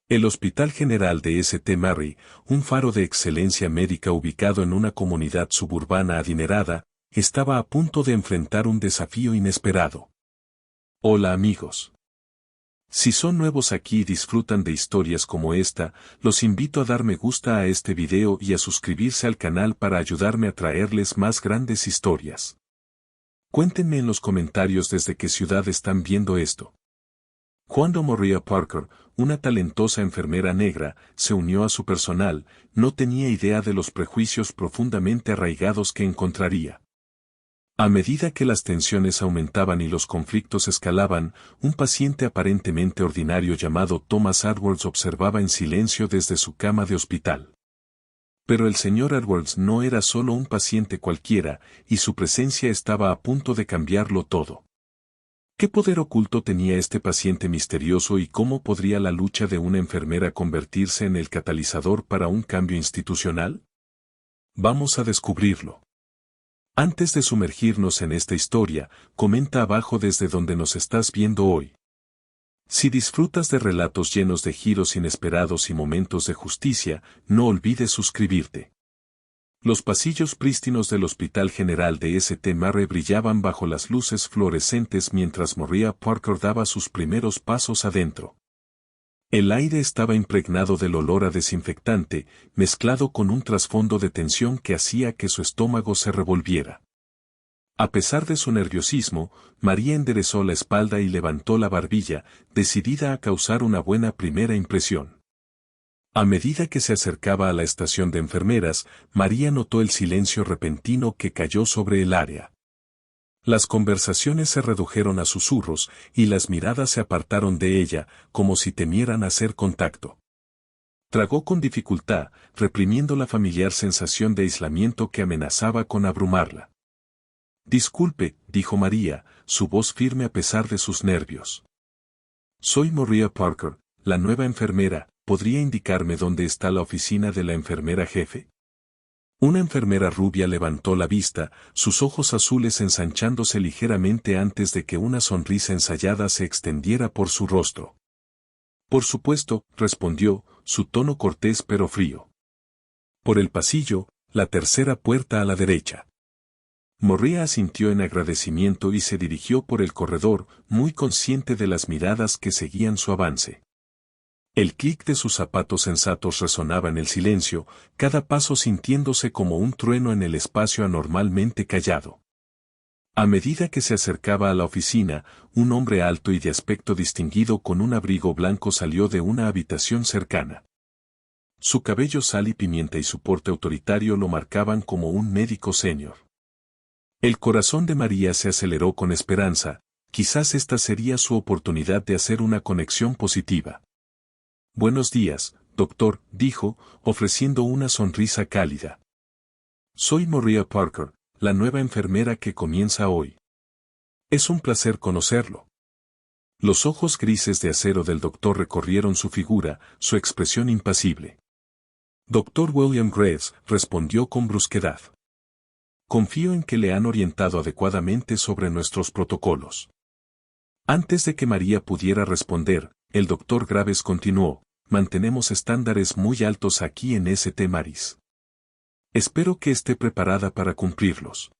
El Hospital General de St. Mary, un faro de excelencia médica ubicado en una comunidad suburbana adinerada, estaba a punto de enfrentar un desafío inesperado. Hola amigos. Si son nuevos aquí y disfrutan de historias como esta, los invito a dar me gusta a este video y a suscribirse al canal para ayudarme a traerles más grandes historias. Cuéntenme en los comentarios desde qué ciudad están viendo esto. Cuando Maria Parker, una talentosa enfermera negra, se unió a su personal, no tenía idea de los prejuicios profundamente arraigados que encontraría. A medida que las tensiones aumentaban y los conflictos escalaban, un paciente aparentemente ordinario llamado Thomas Edwards observaba en silencio desde su cama de hospital. Pero el señor Edwards no era solo un paciente cualquiera, y su presencia estaba a punto de cambiarlo todo. ¿Qué poder oculto tenía este paciente misterioso y cómo podría la lucha de una enfermera convertirse en el catalizador para un cambio institucional? Vamos a descubrirlo. Antes de sumergirnos en esta historia, comenta abajo desde donde nos estás viendo hoy. Si disfrutas de relatos llenos de giros inesperados y momentos de justicia, no olvides suscribirte. Los pasillos prístinos del Hospital General de St. Mary brillaban bajo las luces fluorescentes mientras Maria Parker daba sus primeros pasos adentro. El aire estaba impregnado del olor a desinfectante, mezclado con un trasfondo de tensión que hacía que su estómago se revolviera. A pesar de su nerviosismo, María enderezó la espalda y levantó la barbilla, decidida a causar una buena primera impresión. A medida que se acercaba a la estación de enfermeras, María notó el silencio repentino que cayó sobre el área. Las conversaciones se redujeron a susurros y las miradas se apartaron de ella, como si temieran hacer contacto. Tragó con dificultad, reprimiendo la familiar sensación de aislamiento que amenazaba con abrumarla. Disculpe, dijo María, su voz firme a pesar de sus nervios. Soy Maria Parker, la nueva enfermera. ¿Podría indicarme dónde está la oficina de la enfermera jefe? Una enfermera rubia levantó la vista, sus ojos azules ensanchándose ligeramente antes de que una sonrisa ensayada se extendiera por su rostro. Por supuesto, respondió, su tono cortés pero frío. Por el pasillo, la tercera puerta a la derecha. Maria asintió en agradecimiento y se dirigió por el corredor, muy consciente de las miradas que seguían su avance. El clic de sus zapatos sensatos resonaba en el silencio, cada paso sintiéndose como un trueno en el espacio anormalmente callado. A medida que se acercaba a la oficina, un hombre alto y de aspecto distinguido con un abrigo blanco salió de una habitación cercana. Su cabello sal y pimienta y su porte autoritario lo marcaban como un médico senior. El corazón de María se aceleró con esperanza, quizás esta sería su oportunidad de hacer una conexión positiva. Buenos días, doctor, dijo, ofreciendo una sonrisa cálida. Soy Maria Parker, la nueva enfermera que comienza hoy. Es un placer conocerlo. Los ojos grises de acero del doctor recorrieron su figura, su expresión impasible. Dr. William Graves, respondió con brusquedad. Confío en que le han orientado adecuadamente sobre nuestros protocolos. Antes de que María pudiera responder, el doctor Graves continuó. Mantenemos estándares muy altos aquí en St. Mary's. Espero que esté preparada para cumplirlos.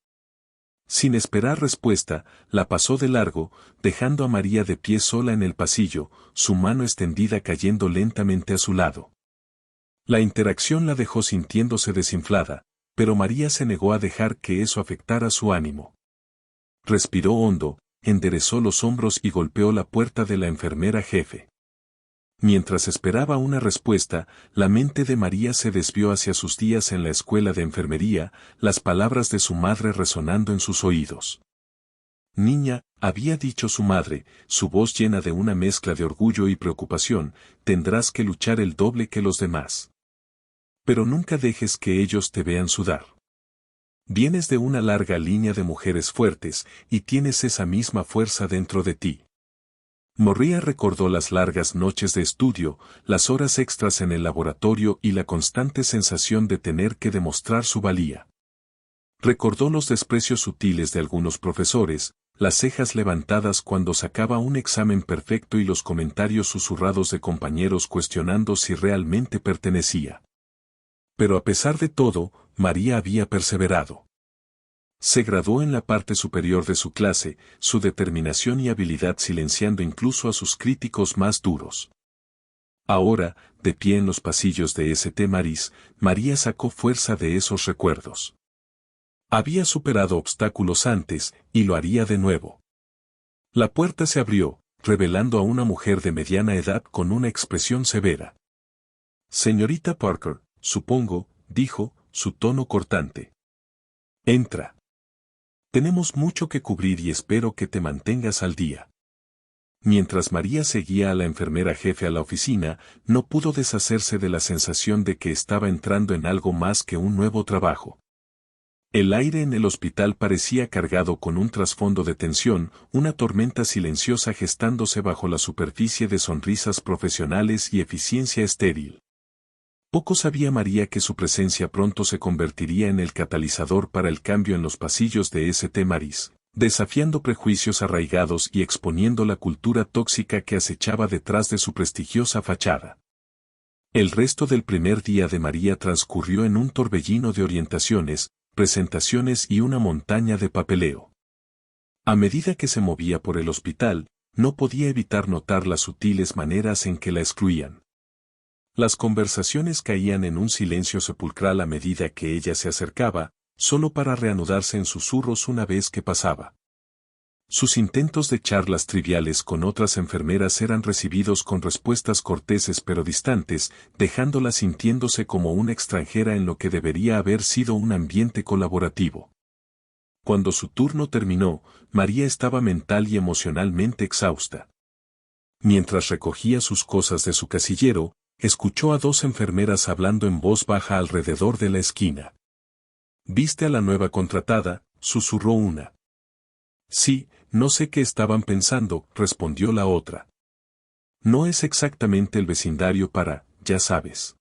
Sin esperar respuesta, la pasó de largo, dejando a María de pie sola en el pasillo, su mano extendida cayendo lentamente a su lado. La interacción la dejó sintiéndose desinflada, pero María se negó a dejar que eso afectara su ánimo. Respiró hondo, enderezó los hombros y golpeó la puerta de la enfermera jefe. Mientras esperaba una respuesta, la mente de María se desvió hacia sus días en la escuela de enfermería, las palabras de su madre resonando en sus oídos. Niña, había dicho su madre, su voz llena de una mezcla de orgullo y preocupación, tendrás que luchar el doble que los demás. Pero nunca dejes que ellos te vean sudar. Vienes de una larga línea de mujeres fuertes, y tienes esa misma fuerza dentro de ti. María recordó las largas noches de estudio, las horas extras en el laboratorio y la constante sensación de tener que demostrar su valía. Recordó los desprecios sutiles de algunos profesores, las cejas levantadas cuando sacaba un examen perfecto y los comentarios susurrados de compañeros cuestionando si realmente pertenecía. Pero a pesar de todo, María había perseverado. Se graduó en la parte superior de su clase, su determinación y habilidad silenciando incluso a sus críticos más duros. Ahora, de pie en los pasillos de St. Mary's, María sacó fuerza de esos recuerdos. Había superado obstáculos antes, y lo haría de nuevo. La puerta se abrió, revelando a una mujer de mediana edad con una expresión severa. Señorita Parker, supongo, dijo, su tono cortante. Entra. Tenemos mucho que cubrir y espero que te mantengas al día. Mientras María seguía a la enfermera jefe a la oficina, no pudo deshacerse de la sensación de que estaba entrando en algo más que un nuevo trabajo. El aire en el hospital parecía cargado con un trasfondo de tensión, una tormenta silenciosa gestándose bajo la superficie de sonrisas profesionales y eficiencia estéril. Poco sabía María que su presencia pronto se convertiría en el catalizador para el cambio en los pasillos de St. Mary's, desafiando prejuicios arraigados y exponiendo la cultura tóxica que acechaba detrás de su prestigiosa fachada. El resto del primer día de María transcurrió en un torbellino de orientaciones, presentaciones y una montaña de papeleo. A medida que se movía por el hospital, no podía evitar notar las sutiles maneras en que la excluían. Las conversaciones caían en un silencio sepulcral a medida que ella se acercaba, solo para reanudarse en susurros una vez que pasaba. Sus intentos de charlas triviales con otras enfermeras eran recibidos con respuestas corteses pero distantes, dejándola sintiéndose como una extranjera en lo que debería haber sido un ambiente colaborativo. Cuando su turno terminó, María estaba mental y emocionalmente exhausta. Mientras recogía sus cosas de su casillero, escuchó a dos enfermeras hablando en voz baja alrededor de la esquina. ¿Viste a la nueva contratada?, susurró una. Sí, no sé qué estaban pensando, respondió la otra. No es exactamente el vecindario para, ya sabes.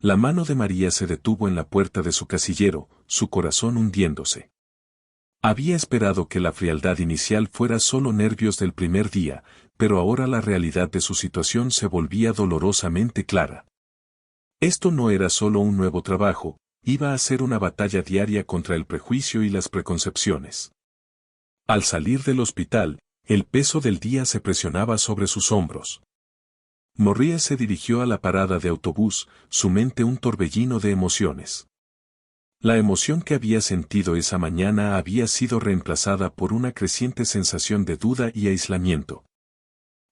La mano de María se detuvo en la puerta de su casillero, su corazón hundiéndose. Había esperado que la frialdad inicial fuera solo nervios del primer día, pero ahora la realidad de su situación se volvía dolorosamente clara. Esto no era solo un nuevo trabajo, iba a ser una batalla diaria contra el prejuicio y las preconcepciones. Al salir del hospital, el peso del día se presionaba sobre sus hombros. María se dirigió a la parada de autobús, su mente un torbellino de emociones. La emoción que había sentido esa mañana había sido reemplazada por una creciente sensación de duda y aislamiento.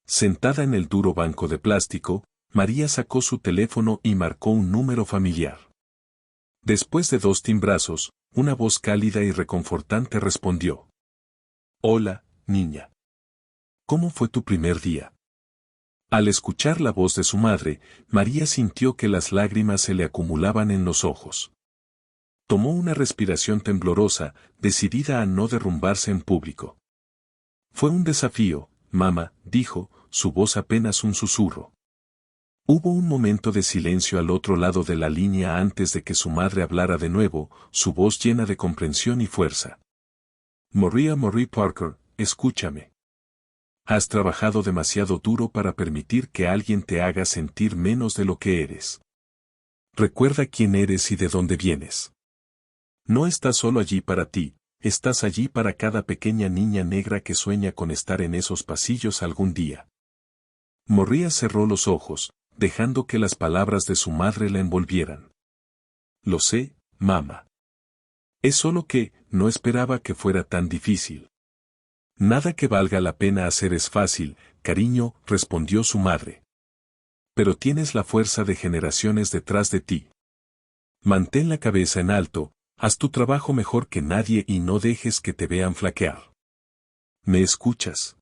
Sentada en el duro banco de plástico, María sacó su teléfono y marcó un número familiar. Después de 2 timbrazos, una voz cálida y reconfortante respondió. Hola, niña. ¿Cómo fue tu primer día? Al escuchar la voz de su madre, María sintió que las lágrimas se le acumulaban en los ojos. Tomó una respiración temblorosa, decidida a no derrumbarse en público. Fue un desafío, mamá, dijo, su voz apenas un susurro. Hubo un momento de silencio al otro lado de la línea antes de que su madre hablara de nuevo, su voz llena de comprensión y fuerza. María Parker, escúchame. Has trabajado demasiado duro para permitir que alguien te haga sentir menos de lo que eres. Recuerda quién eres y de dónde vienes. No estás solo allí para ti, estás allí para cada pequeña niña negra que sueña con estar en esos pasillos algún día. María cerró los ojos, dejando que las palabras de su madre la envolvieran. Lo sé, mamá. Es solo que, no esperaba que fuera tan difícil. Nada que valga la pena hacer es fácil, cariño, respondió su madre. Pero tienes la fuerza de generaciones detrás de ti. Mantén la cabeza en alto, haz tu trabajo mejor que nadie y no dejes que te vean flaquear. ¿Me escuchas?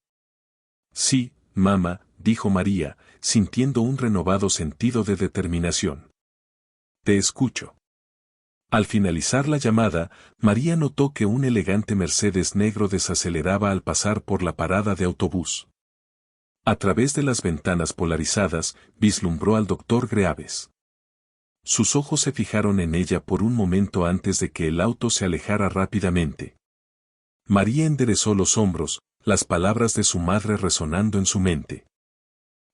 Sí, mamá, dijo María, sintiendo un renovado sentido de determinación. Te escucho. Al finalizar la llamada, María notó que un elegante Mercedes negro desaceleraba al pasar por la parada de autobús. A través de las ventanas polarizadas, vislumbró al doctor Greaves. Sus ojos se fijaron en ella por un momento antes de que el auto se alejara rápidamente. María enderezó los hombros, las palabras de su madre resonando en su mente.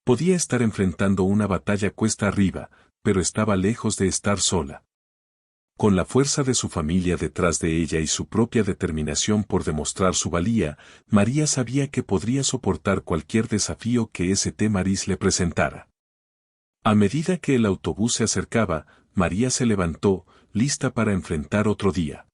Podía estar enfrentando una batalla cuesta arriba, pero estaba lejos de estar sola. Con la fuerza de su familia detrás de ella y su propia determinación por demostrar su valía, María sabía que podría soportar cualquier desafío que St. Mary's le presentara. A medida que el autobús se acercaba, María se levantó, lista para enfrentar otro día.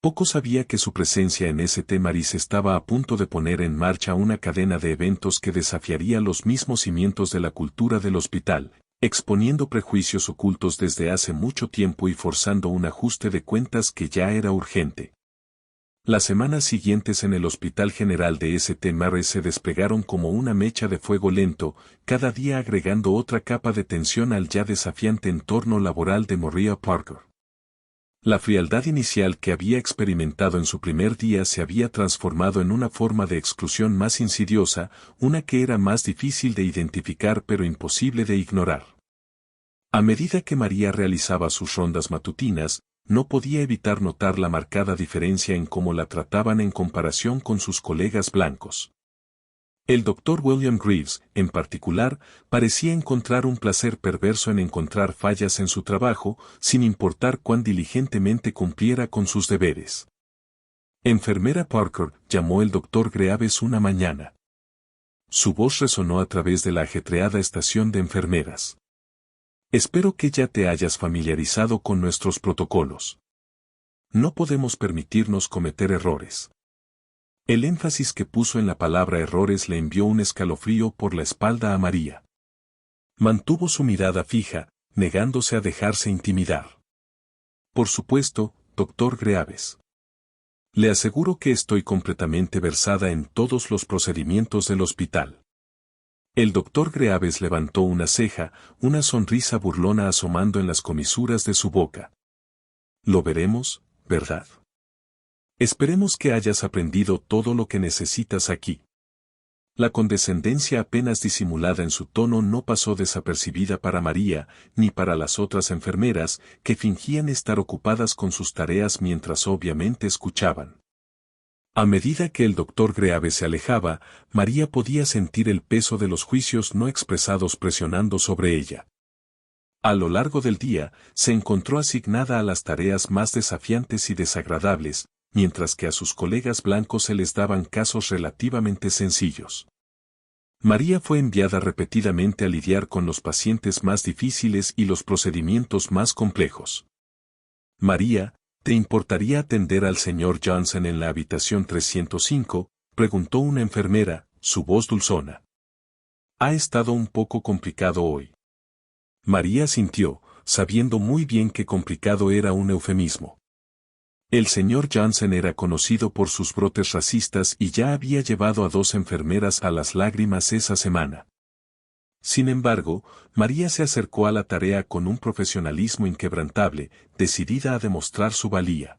Poco sabía que su presencia en St. Mary's estaba a punto de poner en marcha una cadena de eventos que desafiaría los mismos cimientos de la cultura del hospital, exponiendo prejuicios ocultos desde hace mucho tiempo y forzando un ajuste de cuentas que ya era urgente. Las semanas siguientes en el Hospital General de St. Mary's se desplegaron como una mecha de fuego lento, cada día agregando otra capa de tensión al ya desafiante entorno laboral de Maria Parker. La frialdad inicial que había experimentado en su primer día se había transformado en una forma de exclusión más insidiosa, una que era más difícil de identificar pero imposible de ignorar. A medida que María realizaba sus rondas matutinas, no podía evitar notar la marcada diferencia en cómo la trataban en comparación con sus colegas blancos. El doctor William Greaves, en particular, parecía encontrar un placer perverso en encontrar fallas en su trabajo, sin importar cuán diligentemente cumpliera con sus deberes. Enfermera Parker, llamó el doctor Greaves una mañana. Su voz resonó a través de la ajetreada estación de enfermeras. Espero que ya te hayas familiarizado con nuestros protocolos. No podemos permitirnos cometer errores. El énfasis que puso en la palabra errores le envió un escalofrío por la espalda a María. Mantuvo su mirada fija, negándose a dejarse intimidar. Por supuesto, doctor Greaves. Le aseguro que estoy completamente versada en todos los procedimientos del hospital. El doctor Greaves levantó una ceja, una sonrisa burlona asomando en las comisuras de su boca. Lo veremos, ¿verdad? Esperemos que hayas aprendido todo lo que necesitas aquí. La condescendencia apenas disimulada en su tono no pasó desapercibida para María, ni para las otras enfermeras, que fingían estar ocupadas con sus tareas mientras obviamente escuchaban. A medida que el doctor Greaves se alejaba, María podía sentir el peso de los juicios no expresados presionando sobre ella. A lo largo del día, se encontró asignada a las tareas más desafiantes y desagradables, mientras que a sus colegas blancos se les daban casos relativamente sencillos. María fue enviada repetidamente a lidiar con los pacientes más difíciles y los procedimientos más complejos. María, ¿te importaría atender al señor Johnson en la habitación 305? Preguntó una enfermera, su voz dulzona. Ha estado un poco complicado hoy. María sintió, sabiendo muy bien que complicado era un eufemismo. El señor Johnson era conocido por sus brotes racistas y ya había llevado a 2 enfermeras a las lágrimas esa semana. Sin embargo, María se acercó a la tarea con un profesionalismo inquebrantable, decidida a demostrar su valía.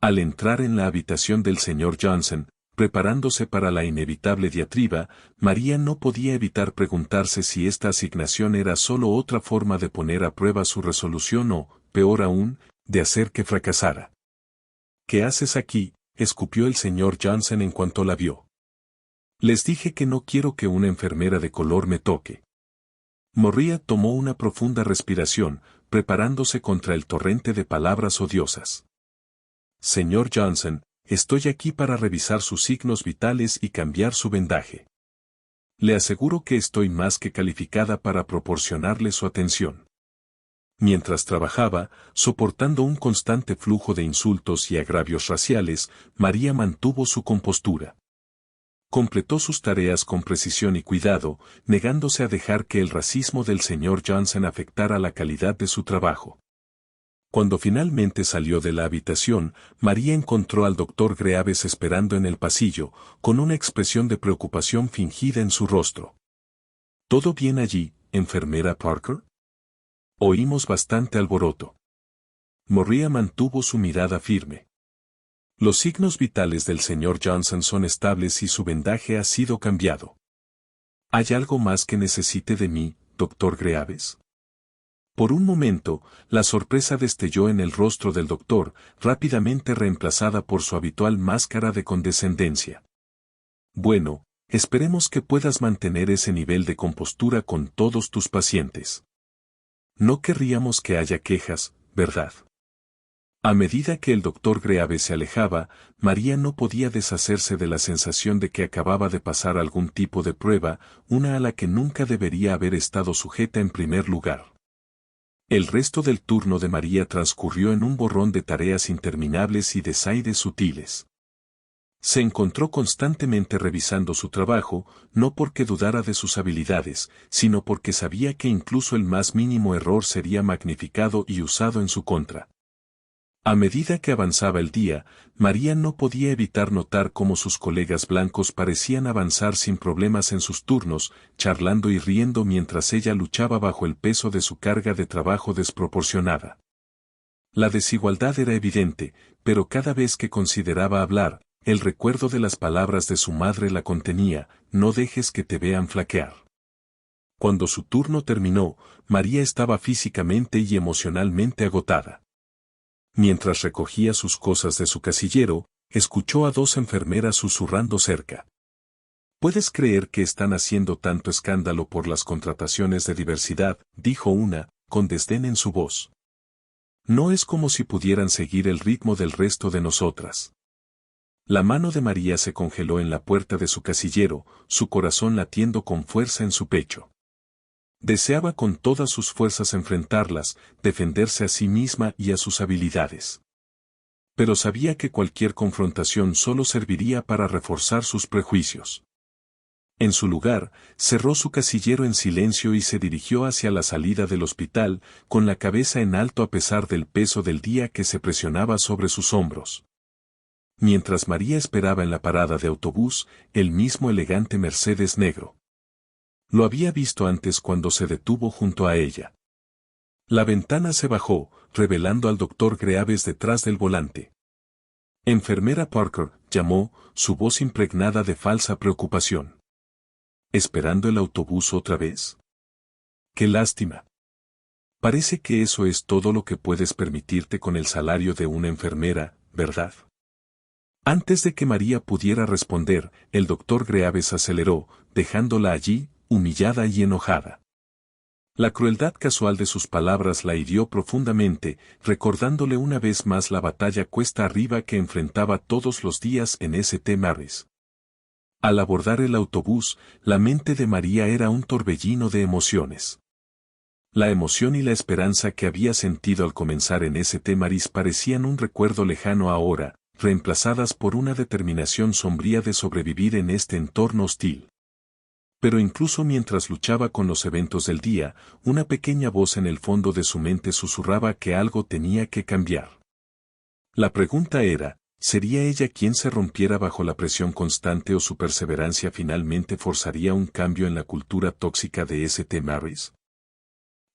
Al entrar en la habitación del señor Johnson, preparándose para la inevitable diatriba, María no podía evitar preguntarse si esta asignación era solo otra forma de poner a prueba su resolución o, peor aún, de hacer que fracasara. ¿Qué haces aquí?, escupió el señor Johnson en cuanto la vio. Les dije que no quiero que una enfermera de color me toque. María tomó una profunda respiración, preparándose contra el torrente de palabras odiosas. Señor Johnson, estoy aquí para revisar sus signos vitales y cambiar su vendaje. Le aseguro que estoy más que calificada para proporcionarle su atención. Mientras trabajaba, soportando un constante flujo de insultos y agravios raciales, María mantuvo su compostura. Completó sus tareas con precisión y cuidado, negándose a dejar que el racismo del señor Johnson afectara la calidad de su trabajo. Cuando finalmente salió de la habitación, María encontró al doctor Greaves esperando en el pasillo, con una expresión de preocupación fingida en su rostro. ¿Todo bien allí, enfermera Parker? Oímos bastante alboroto. María mantuvo su mirada firme. Los signos vitales del señor Johnson son estables y su vendaje ha sido cambiado. ¿Hay algo más que necesite de mí, doctor Greaves? Por un momento, la sorpresa destelló en el rostro del doctor, rápidamente reemplazada por su habitual máscara de condescendencia. Bueno, esperemos que puedas mantener ese nivel de compostura con todos tus pacientes. No querríamos que haya quejas, ¿verdad? A medida que el doctor Greaves se alejaba, María no podía deshacerse de la sensación de que acababa de pasar algún tipo de prueba, una a la que nunca debería haber estado sujeta en primer lugar. El resto del turno de María transcurrió en un borrón de tareas interminables y desaires sutiles. Se encontró constantemente revisando su trabajo, no porque dudara de sus habilidades, sino porque sabía que incluso el más mínimo error sería magnificado y usado en su contra. A medida que avanzaba el día, María no podía evitar notar cómo sus colegas blancos parecían avanzar sin problemas en sus turnos, charlando y riendo mientras ella luchaba bajo el peso de su carga de trabajo desproporcionada. La desigualdad era evidente, pero cada vez que consideraba hablar, el recuerdo de las palabras de su madre la contenía: no dejes que te vean flaquear. Cuando su turno terminó, María estaba físicamente y emocionalmente agotada. Mientras recogía sus cosas de su casillero, escuchó a dos enfermeras susurrando cerca. «¿Puedes creer que están haciendo tanto escándalo por las contrataciones de diversidad?», dijo una, con desdén en su voz. «No es como si pudieran seguir el ritmo del resto de nosotras». La mano de María se congeló en la puerta de su casillero, su corazón latiendo con fuerza en su pecho. Deseaba con todas sus fuerzas enfrentarlas, defenderse a sí misma y a sus habilidades. Pero sabía que cualquier confrontación solo serviría para reforzar sus prejuicios. En su lugar, cerró su casillero en silencio y se dirigió hacia la salida del hospital, con la cabeza en alto a pesar del peso del día que se presionaba sobre sus hombros. Mientras María esperaba en la parada de autobús, el mismo elegante Mercedes negro. Lo había visto antes cuando se detuvo junto a ella. La ventana se bajó, revelando al doctor Greaves detrás del volante. «Enfermera Parker», llamó, su voz impregnada de falsa preocupación. «¿Esperando el autobús otra vez? ¡Qué lástima! Parece que eso es todo lo que puedes permitirte con el salario de una enfermera, ¿verdad?». Antes de que María pudiera responder, el doctor Greaves aceleró, dejándola allí, humillada y enojada. La crueldad casual de sus palabras la hirió profundamente, recordándole una vez más la batalla cuesta arriba que enfrentaba todos los días en St. Mary's. Al abordar el autobús, la mente de María era un torbellino de emociones. La emoción y la esperanza que había sentido al comenzar en St. Mary's parecían un recuerdo lejano ahora, reemplazadas por una determinación sombría de sobrevivir en este entorno hostil. Pero incluso mientras luchaba con los eventos del día, una pequeña voz en el fondo de su mente susurraba que algo tenía que cambiar. La pregunta era, ¿sería ella quien se rompiera bajo la presión constante o su perseverancia finalmente forzaría un cambio en la cultura tóxica de St. Mary's?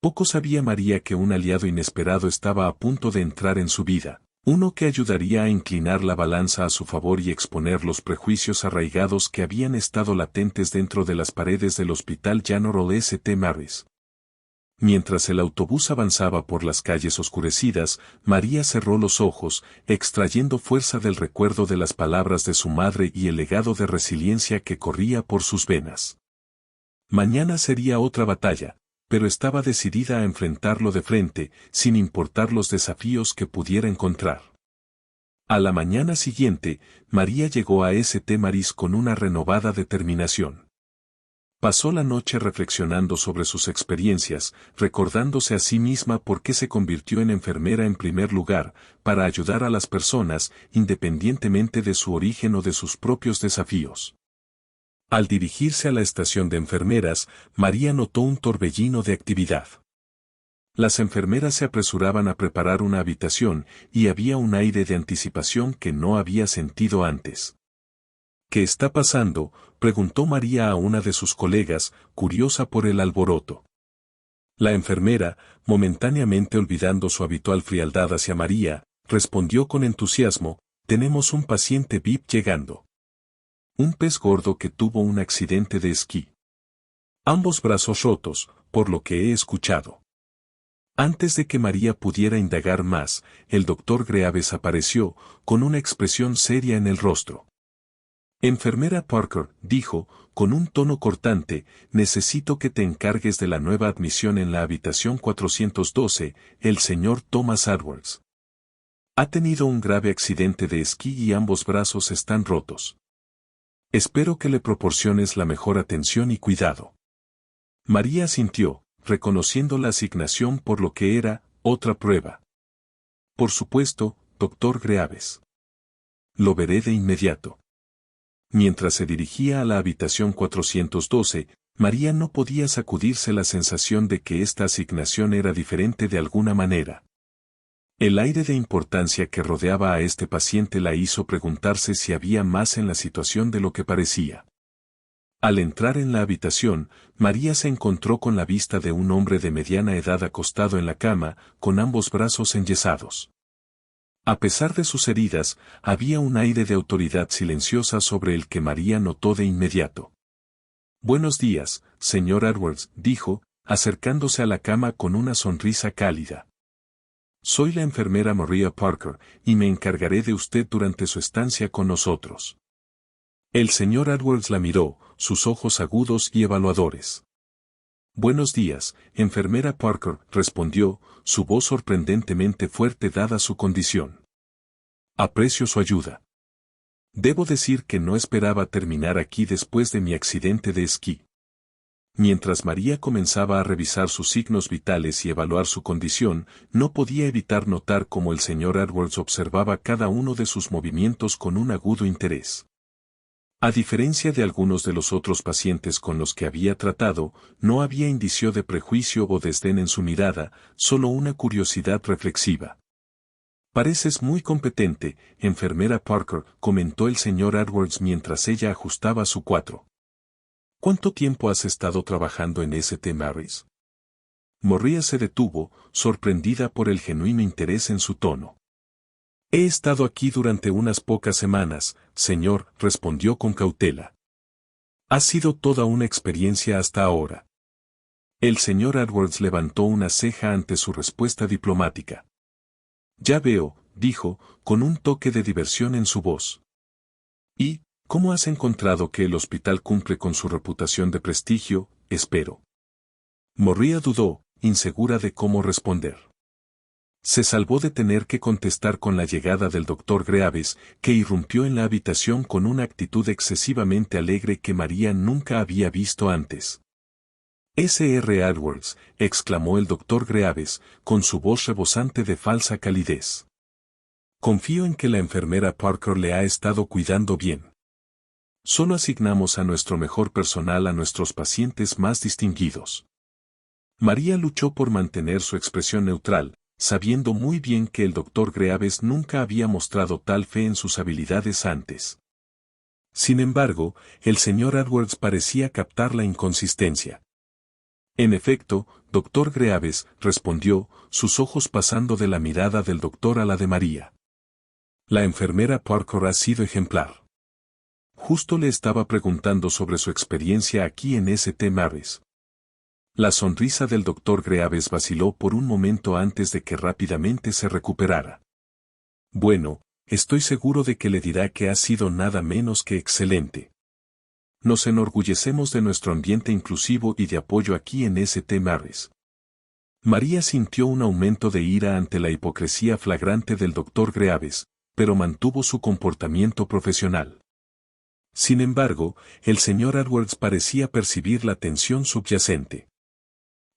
Poco sabía María que un aliado inesperado estaba a punto de entrar en su vida. Uno que ayudaría a inclinar la balanza a su favor y exponer los prejuicios arraigados que habían estado latentes dentro de las paredes del Hospital General St. Mary's. Mientras el autobús avanzaba por las calles oscurecidas, María cerró los ojos, extrayendo fuerza del recuerdo de las palabras de su madre y el legado de resiliencia que corría por sus venas. Mañana sería otra batalla, pero estaba decidida a enfrentarlo de frente, sin importar los desafíos que pudiera encontrar. A la mañana siguiente, María llegó a St. Mary's con una renovada determinación. Pasó la noche reflexionando sobre sus experiencias, recordándose a sí misma por qué se convirtió en enfermera en primer lugar, para ayudar a las personas, independientemente de su origen o de sus propios desafíos. Al dirigirse a la estación de enfermeras, María notó un torbellino de actividad. Las enfermeras se apresuraban a preparar una habitación, y había un aire de anticipación que no había sentido antes. «¿Qué está pasando?», preguntó María a una de sus colegas, curiosa por el alboroto. La enfermera, momentáneamente olvidando su habitual frialdad hacia María, respondió con entusiasmo: «Tenemos un paciente VIP llegando. Un pez gordo que tuvo un accidente de esquí. Ambos brazos rotos, por lo que he escuchado. Antes de que María pudiera indagar más, el doctor Greaves apareció, con una expresión seria en el rostro. Enfermera Parker, dijo, con un tono cortante, necesito que te encargues de la nueva admisión en la habitación 412, el señor Thomas Edwards. Ha tenido un grave accidente de esquí y ambos brazos están rotos. Espero que le proporciones la mejor atención y cuidado. María asintió, reconociendo la asignación por lo que era, otra prueba. Por supuesto, doctor Greaves. Lo veré de inmediato. Mientras se dirigía a la habitación 412, María no podía sacudirse la sensación de que esta asignación era diferente de alguna manera. El aire de importancia que rodeaba a este paciente la hizo preguntarse si había más en la situación de lo que parecía. Al entrar en la habitación, María se encontró con la vista de un hombre de mediana edad acostado en la cama, con ambos brazos enyesados. A pesar de sus heridas, había un aire de autoridad silenciosa sobre el que María notó de inmediato. Buenos días, señor Edwards, dijo, acercándose a la cama con una sonrisa cálida. Soy la enfermera Maria Parker, y me encargaré de usted durante su estancia con nosotros. El señor Edwards la miró, sus ojos agudos y evaluadores. Buenos días, enfermera Parker, respondió, su voz sorprendentemente fuerte dada su condición. Aprecio su ayuda. Debo decir que no esperaba terminar aquí después de mi accidente de esquí. Mientras María comenzaba a revisar sus signos vitales y evaluar su condición, no podía evitar notar cómo el señor Edwards observaba cada uno de sus movimientos con un agudo interés. A diferencia de algunos de los otros pacientes con los que había tratado, no había indicio de prejuicio o desdén en su mirada, solo una curiosidad reflexiva. Pareces muy competente, enfermera Parker, comentó el señor Edwards mientras ella ajustaba su 4. ¿Cuánto tiempo has estado trabajando en St. Mary's? María se detuvo, sorprendida por el genuino interés en su tono. He estado aquí durante unas pocas semanas, señor, respondió con cautela. Ha sido toda una experiencia hasta ahora. El señor Edwards levantó una ceja ante su respuesta diplomática. Ya veo, dijo, con un toque de diversión en su voz. ¿Y cómo has encontrado que el hospital cumple con su reputación de prestigio, espero? María dudó, insegura de cómo responder. Se salvó de tener que contestar con la llegada del doctor Greaves, que irrumpió en la habitación con una actitud excesivamente alegre que María nunca había visto antes. S.R. Edwards, exclamó el doctor Greaves, con su voz rebosante de falsa calidez. Confío en que la enfermera Parker le ha estado cuidando bien. Solo asignamos a nuestro mejor personal a nuestros pacientes más distinguidos. María luchó por mantener su expresión neutral, sabiendo muy bien que el doctor Greaves nunca había mostrado tal fe en sus habilidades antes. Sin embargo, el señor Edwards parecía captar la inconsistencia. En efecto, doctor Greaves, respondió, sus ojos pasando de la mirada del doctor a la de María. La enfermera Parker ha sido ejemplar. Justo le estaba preguntando sobre su experiencia aquí en St. Mary's. La sonrisa del doctor Greaves vaciló por un momento antes de que rápidamente se recuperara. Bueno, estoy seguro de que le dirá que ha sido nada menos que excelente. Nos enorgullecemos de nuestro ambiente inclusivo y de apoyo aquí en St. Mary's. María sintió un aumento de ira ante la hipocresía flagrante del doctor Greaves, pero mantuvo su comportamiento profesional. Sin embargo, el señor Edwards parecía percibir la tensión subyacente.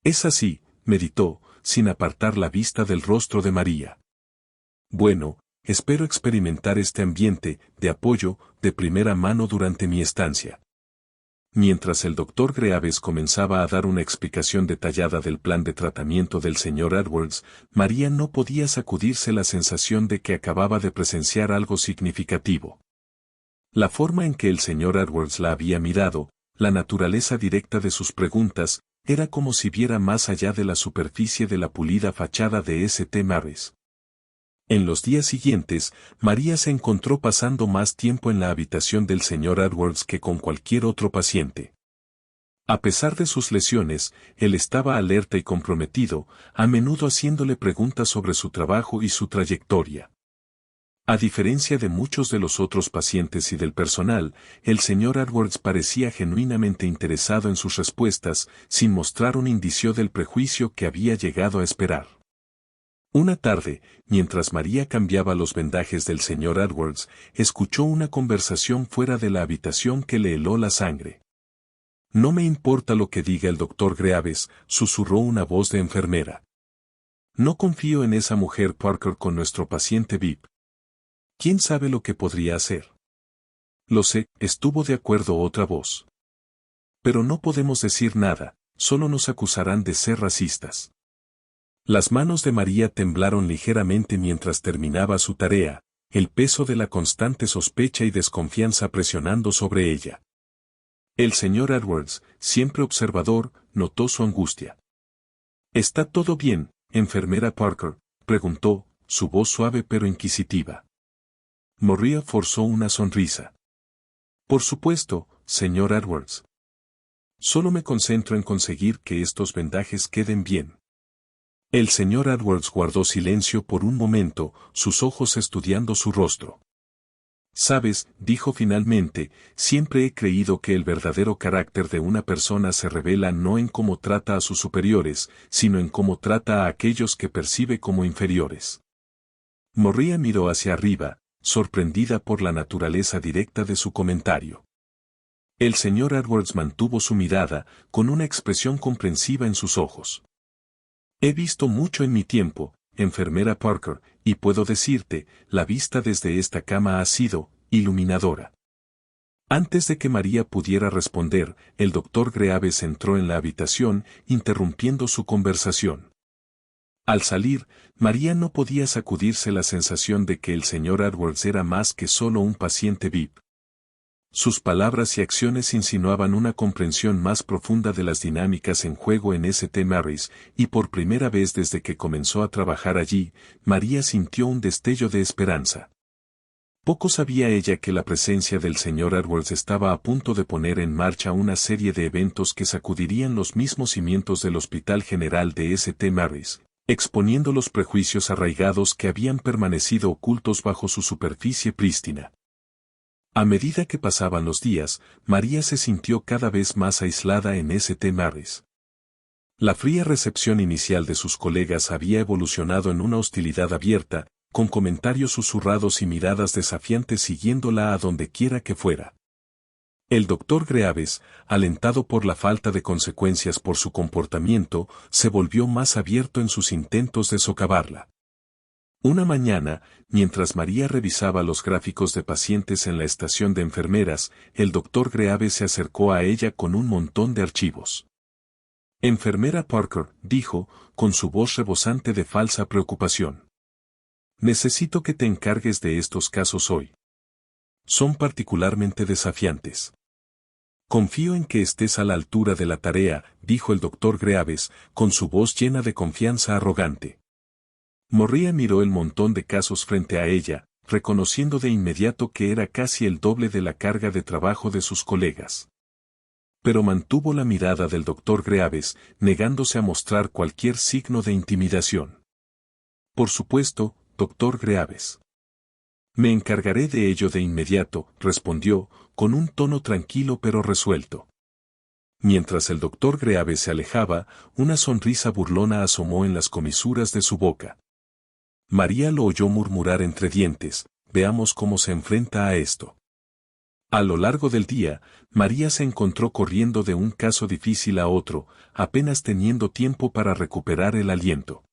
Es así, meditó, sin apartar la vista del rostro de María. Bueno, espero experimentar este ambiente de apoyo de primera mano durante mi estancia. Mientras el doctor Greaves comenzaba a dar una explicación detallada del plan de tratamiento del señor Edwards, María no podía sacudirse la sensación de que acababa de presenciar algo significativo. La forma en que el señor Edwards la había mirado, la naturaleza directa de sus preguntas, era como si viera más allá de la superficie de la pulida fachada de St. Mary's. En los días siguientes, María se encontró pasando más tiempo en la habitación del señor Edwards que con cualquier otro paciente. A pesar de sus lesiones, él estaba alerta y comprometido, a menudo haciéndole preguntas sobre su trabajo y su trayectoria. A diferencia de muchos de los otros pacientes y del personal, el señor Edwards parecía genuinamente interesado en sus respuestas, sin mostrar un indicio del prejuicio que había llegado a esperar. Una tarde, mientras María cambiaba los vendajes del señor Edwards, escuchó una conversación fuera de la habitación que le heló la sangre. «No me importa lo que diga el doctor Greaves», susurró una voz de enfermera. «No confío en esa mujer Parker con nuestro paciente VIP. ¿Quién sabe lo que podría hacer?» «Lo sé», estuvo de acuerdo otra voz. «Pero no podemos decir nada, solo nos acusarán de ser racistas». Las manos de María temblaron ligeramente mientras terminaba su tarea, el peso de la constante sospecha y desconfianza presionando sobre ella. El señor Edwards, siempre observador, notó su angustia. «¿Está todo bien, enfermera Parker?», preguntó, su voz suave pero inquisitiva. María forzó una sonrisa. «Por supuesto, señor Edwards. Solo me concentro en conseguir que estos vendajes queden bien». El señor Edwards guardó silencio por un momento, sus ojos estudiando su rostro. «Sabes», dijo finalmente, «siempre he creído que el verdadero carácter de una persona se revela no en cómo trata a sus superiores, sino en cómo trata a aquellos que percibe como inferiores». María miró hacia arriba, sorprendida por la naturaleza directa de su comentario. El señor Edwards mantuvo su mirada, con una expresión comprensiva en sus ojos. «He visto mucho en mi tiempo, enfermera Parker, y puedo decirte, la vista desde esta cama ha sido iluminadora». Antes de que María pudiera responder, el doctor Greaves entró en la habitación, interrumpiendo su conversación. Al salir, María no podía sacudirse la sensación de que el señor Edwards era más que solo un paciente VIP. Sus palabras y acciones insinuaban una comprensión más profunda de las dinámicas en juego en St. Mary's, y por primera vez desde que comenzó a trabajar allí, María sintió un destello de esperanza. Poco sabía ella que la presencia del señor Edwards estaba a punto de poner en marcha una serie de eventos que sacudirían los mismos cimientos del Hospital General de St. Mary's, exponiendo los prejuicios arraigados que habían permanecido ocultos bajo su superficie prístina. A medida que pasaban los días, María se sintió cada vez más aislada en St. Mary's. La fría recepción inicial de sus colegas había evolucionado en una hostilidad abierta, con comentarios susurrados y miradas desafiantes siguiéndola a donde quiera que fuera. El doctor Greaves, alentado por la falta de consecuencias por su comportamiento, se volvió más abierto en sus intentos de socavarla. Una mañana, mientras María revisaba los gráficos de pacientes en la estación de enfermeras, el doctor Greaves se acercó a ella con un montón de archivos. «Enfermera Parker», dijo, con su voz rebosante de falsa preocupación. «Necesito que te encargues de estos casos hoy. Son particularmente desafiantes». «Confío en que estés a la altura de la tarea», dijo el doctor Greaves, con su voz llena de confianza arrogante. María miró el montón de casos frente a ella, reconociendo de inmediato que era casi el doble de la carga de trabajo de sus colegas. Pero mantuvo la mirada del doctor Greaves, negándose a mostrar cualquier signo de intimidación. «Por supuesto, doctor Greaves. Me encargaré de ello de inmediato», respondió, con un tono tranquilo pero resuelto. Mientras el doctor Greaves se alejaba, una sonrisa burlona asomó en las comisuras de su boca. María lo oyó murmurar entre dientes: «Veamos cómo se enfrenta a esto». A lo largo del día, María se encontró corriendo de un caso difícil a otro, apenas teniendo tiempo para recuperar el aliento.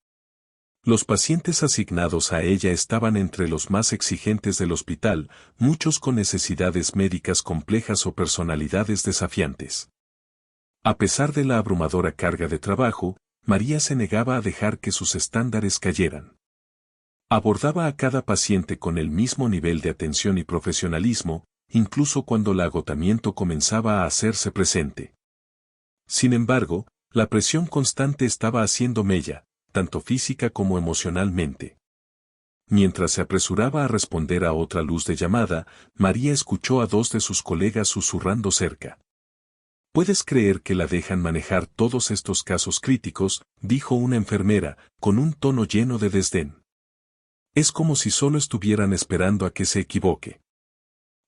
Los pacientes asignados a ella estaban entre los más exigentes del hospital, muchos con necesidades médicas complejas o personalidades desafiantes. A pesar de la abrumadora carga de trabajo, María se negaba a dejar que sus estándares cayeran. Abordaba a cada paciente con el mismo nivel de atención y profesionalismo, incluso cuando el agotamiento comenzaba a hacerse presente. Sin embargo, la presión constante estaba haciendo mella, tanto física como emocionalmente. Mientras se apresuraba a responder a otra luz de llamada, María escuchó a dos de sus colegas susurrando cerca. ¿Puedes creer que la dejan manejar todos estos casos críticos?, dijo una enfermera, con un tono lleno de desdén. Es como si solo estuvieran esperando a que se equivoque.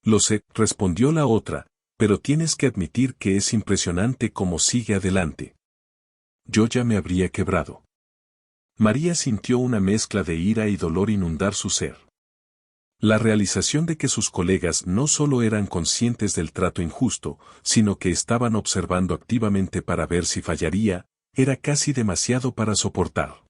Lo sé, respondió la otra, pero tienes que admitir que es impresionante cómo sigue adelante. Yo ya me habría quebrado. María sintió una mezcla de ira y dolor inundar su ser. La realización de que sus colegas no solo eran conscientes del trato injusto, sino que estaban observando activamente para ver si fallaría, era casi demasiado para soportar.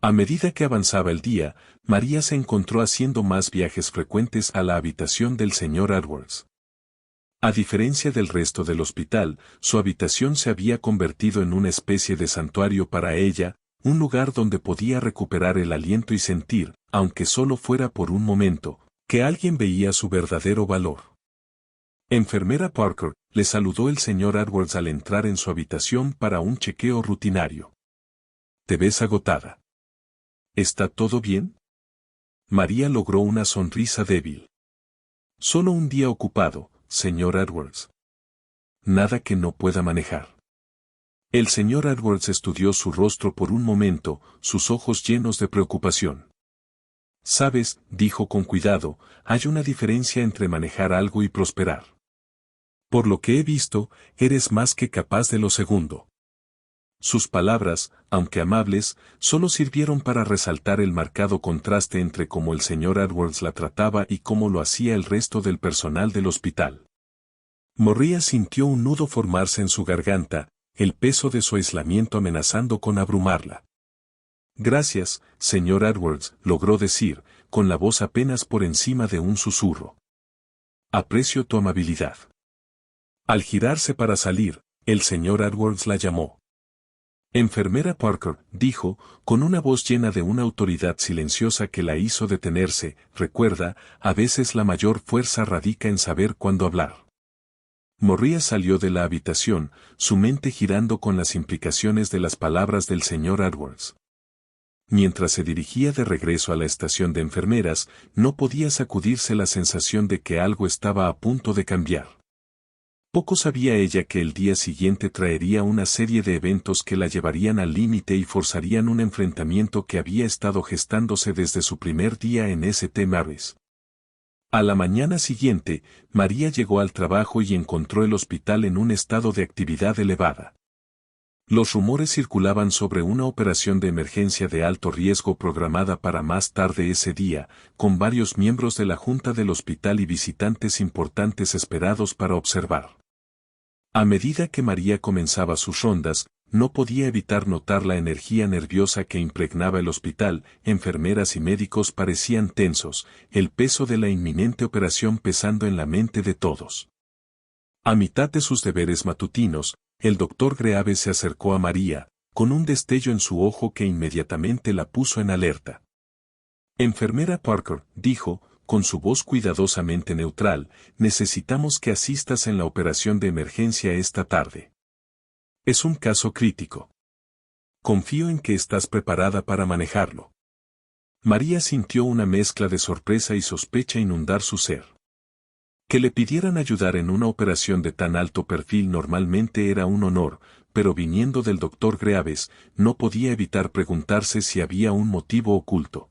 A medida que avanzaba el día, María se encontró haciendo más viajes frecuentes a la habitación del señor Edwards. A diferencia del resto del hospital, su habitación se había convertido en una especie de santuario para ella, un lugar donde podía recuperar el aliento y sentir, aunque solo fuera por un momento, que alguien veía su verdadero valor. Enfermera Parker, le saludó el señor Edwards al entrar en su habitación para un chequeo rutinario. Te ves agotada. ¿Está todo bien? María logró una sonrisa débil. Solo un día ocupado, señor Edwards. Nada que no pueda manejar. El señor Edwards estudió su rostro por un momento, sus ojos llenos de preocupación. Sabes, dijo con cuidado, hay una diferencia entre manejar algo y prosperar. Por lo que he visto, eres más que capaz de lo segundo. Sus palabras, aunque amables, solo sirvieron para resaltar el marcado contraste entre cómo el señor Edwards la trataba y cómo lo hacía el resto del personal del hospital. María sintió un nudo formarse en su garganta, el peso de su aislamiento amenazando con abrumarla. Gracias, señor Edwards, logró decir, con la voz apenas por encima de un susurro. Aprecio tu amabilidad. Al girarse para salir, el señor Edwards la llamó. Enfermera Parker, dijo, con una voz llena de una autoridad silenciosa que la hizo detenerse, recuerda, a veces la mayor fuerza radica en saber cuándo hablar. María salió de la habitación, su mente girando con las implicaciones de las palabras del señor Edwards. Mientras se dirigía de regreso a la estación de enfermeras, no podía sacudirse la sensación de que algo estaba a punto de cambiar. Poco sabía ella que el día siguiente traería una serie de eventos que la llevarían al límite y forzarían un enfrentamiento que había estado gestándose desde su primer día en St. Mary's. A la mañana siguiente, María llegó al trabajo y encontró el hospital en un estado de actividad elevada. Los rumores circulaban sobre una operación de emergencia de alto riesgo programada para más tarde ese día, con varios miembros de la junta del hospital y visitantes importantes esperados para observar. A medida que María comenzaba sus rondas, no podía evitar notar la energía nerviosa que impregnaba el hospital, enfermeras y médicos parecían tensos, el peso de la inminente operación pesando en la mente de todos. A mitad de sus deberes matutinos, el doctor Greaves se acercó a María, con un destello en su ojo que inmediatamente la puso en alerta. Enfermera Parker, dijo, con su voz cuidadosamente neutral, necesitamos que asistas en la operación de emergencia esta tarde. Es un caso crítico. Confío en que estás preparada para manejarlo. María sintió una mezcla de sorpresa y sospecha inundar su ser. Que le pidieran ayudar en una operación de tan alto perfil normalmente era un honor, pero viniendo del doctor Greaves, no podía evitar preguntarse si había un motivo oculto.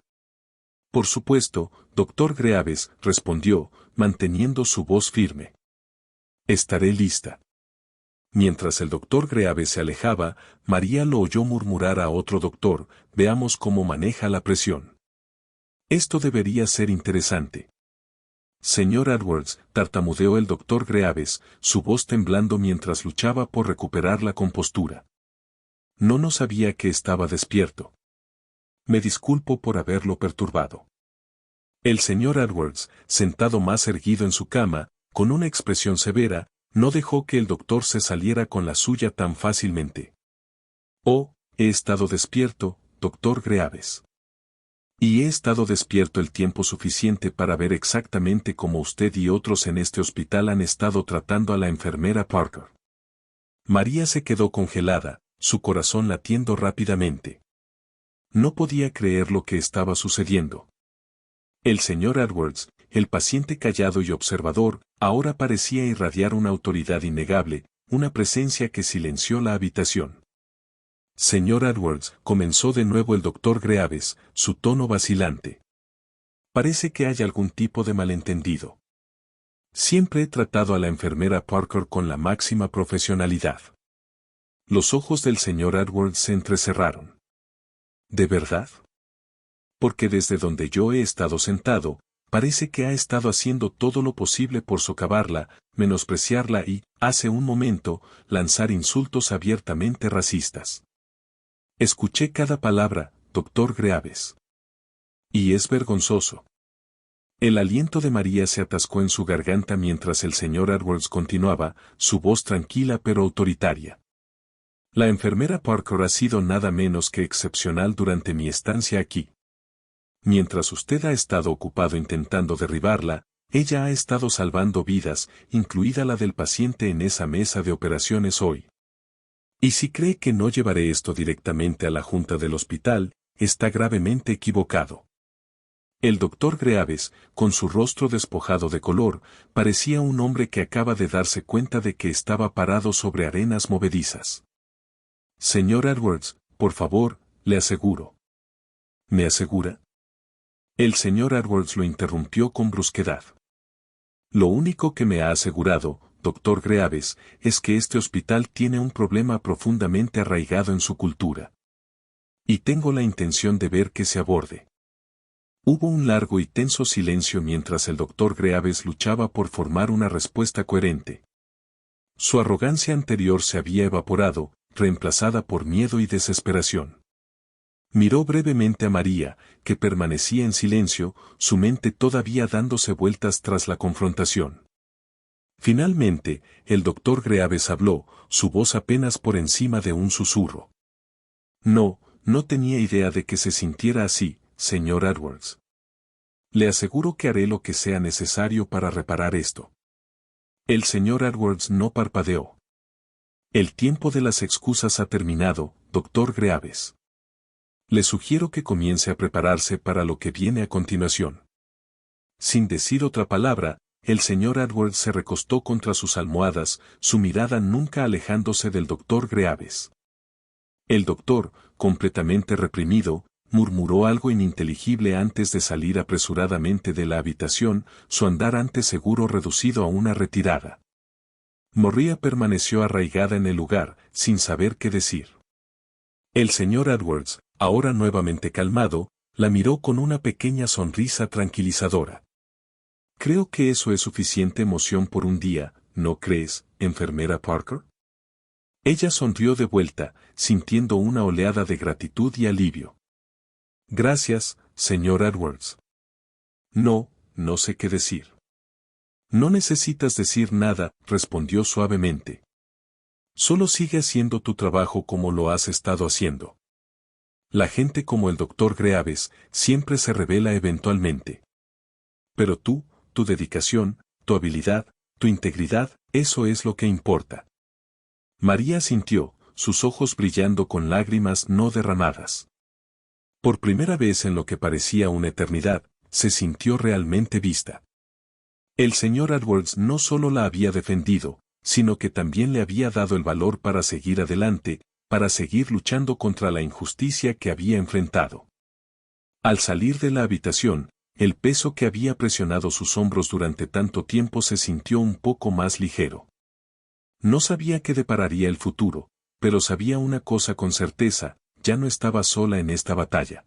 Por supuesto, doctor Greaves, respondió, manteniendo su voz firme. Estaré lista. Mientras el doctor Greaves se alejaba, María lo oyó murmurar a otro doctor, veamos cómo maneja la presión. Esto debería ser interesante. Señor Edwards, tartamudeó el doctor Greaves, su voz temblando mientras luchaba por recuperar la compostura. No sabía que estaba despierto. Me disculpo por haberlo perturbado. El señor Edwards, sentado más erguido en su cama, con una expresión severa, no dejó que el doctor se saliera con la suya tan fácilmente. Oh, he estado despierto, doctor Greaves. Y he estado despierto el tiempo suficiente para ver exactamente cómo usted y otros en este hospital han estado tratando a la enfermera Parker. María se quedó congelada, su corazón latiendo rápidamente. No podía creer lo que estaba sucediendo. El señor Edwards, el paciente callado y observador, ahora parecía irradiar una autoridad innegable, una presencia que silenció la habitación. Señor Edwards, comenzó de nuevo el doctor Greaves, su tono vacilante. Parece que hay algún tipo de malentendido. Siempre he tratado a la enfermera Parker con la máxima profesionalidad. Los ojos del señor Edwards se entrecerraron. ¿De verdad? Porque desde donde yo he estado sentado, parece que ha estado haciendo todo lo posible por socavarla, menospreciarla y, hace un momento, lanzar insultos abiertamente racistas. Escuché cada palabra, doctor Greaves. Y es vergonzoso. El aliento de María se atascó en su garganta mientras el señor Edwards continuaba, su voz tranquila pero autoritaria. La enfermera Parker ha sido nada menos que excepcional durante mi estancia aquí. Mientras usted ha estado ocupado intentando derribarla, ella ha estado salvando vidas, incluida la del paciente en esa mesa de operaciones hoy. Y si cree que no llevaré esto directamente a la junta del hospital, está gravemente equivocado. El doctor Greaves, con su rostro despojado de color, parecía un hombre que acaba de darse cuenta de que estaba parado sobre arenas movedizas. Señor Edwards, por favor, le aseguro. ¿Me asegura? El señor Edwards lo interrumpió con brusquedad. Lo único que me ha asegurado, doctor Greaves, es que este hospital tiene un problema profundamente arraigado en su cultura. Y tengo la intención de ver que se aborde. Hubo un largo y tenso silencio mientras el doctor Greaves luchaba por formar una respuesta coherente. Su arrogancia anterior se había evaporado, reemplazada por miedo y desesperación. Miró brevemente a María, que permanecía en silencio, su mente todavía dándose vueltas tras la confrontación. Finalmente, el doctor Greaves habló, su voz apenas por encima de un susurro. No tenía idea de que se sintiera así, señor Edwards. Le aseguro que haré lo que sea necesario para reparar esto. El señor Edwards no parpadeó. El tiempo de las excusas ha terminado, doctor Greaves. Le sugiero que comience a prepararse para lo que viene a continuación. Sin decir otra palabra, el señor Edwards se recostó contra sus almohadas, su mirada nunca alejándose del doctor Greaves. El doctor, completamente reprimido, murmuró algo ininteligible antes de salir apresuradamente de la habitación, su andar antes seguro reducido a una retirada. María permaneció arraigada en el lugar, sin saber qué decir. El señor Edwards, ahora nuevamente calmado, la miró con una pequeña sonrisa tranquilizadora. Creo que eso es suficiente emoción por un día, ¿no crees, enfermera Parker? Ella sonrió de vuelta, sintiendo una oleada de gratitud y alivio. Gracias, señor Edwards. No sé qué decir. No necesitas decir nada, respondió suavemente. Solo sigue haciendo tu trabajo como lo has estado haciendo. La gente como el doctor Greaves siempre se revela eventualmente. Pero tú, tu dedicación, tu habilidad, tu integridad, eso es lo que importa. María sintió, sus ojos brillando con lágrimas no derramadas. Por primera vez en lo que parecía una eternidad, se sintió realmente vista. El señor Edwards no solo la había defendido, sino que también le había dado el valor para seguir adelante, para seguir luchando contra la injusticia que había enfrentado. Al salir de la habitación, el peso que había presionado sus hombros durante tanto tiempo se sintió un poco más ligero. No sabía qué depararía el futuro, pero sabía una cosa con certeza, ya no estaba sola en esta batalla.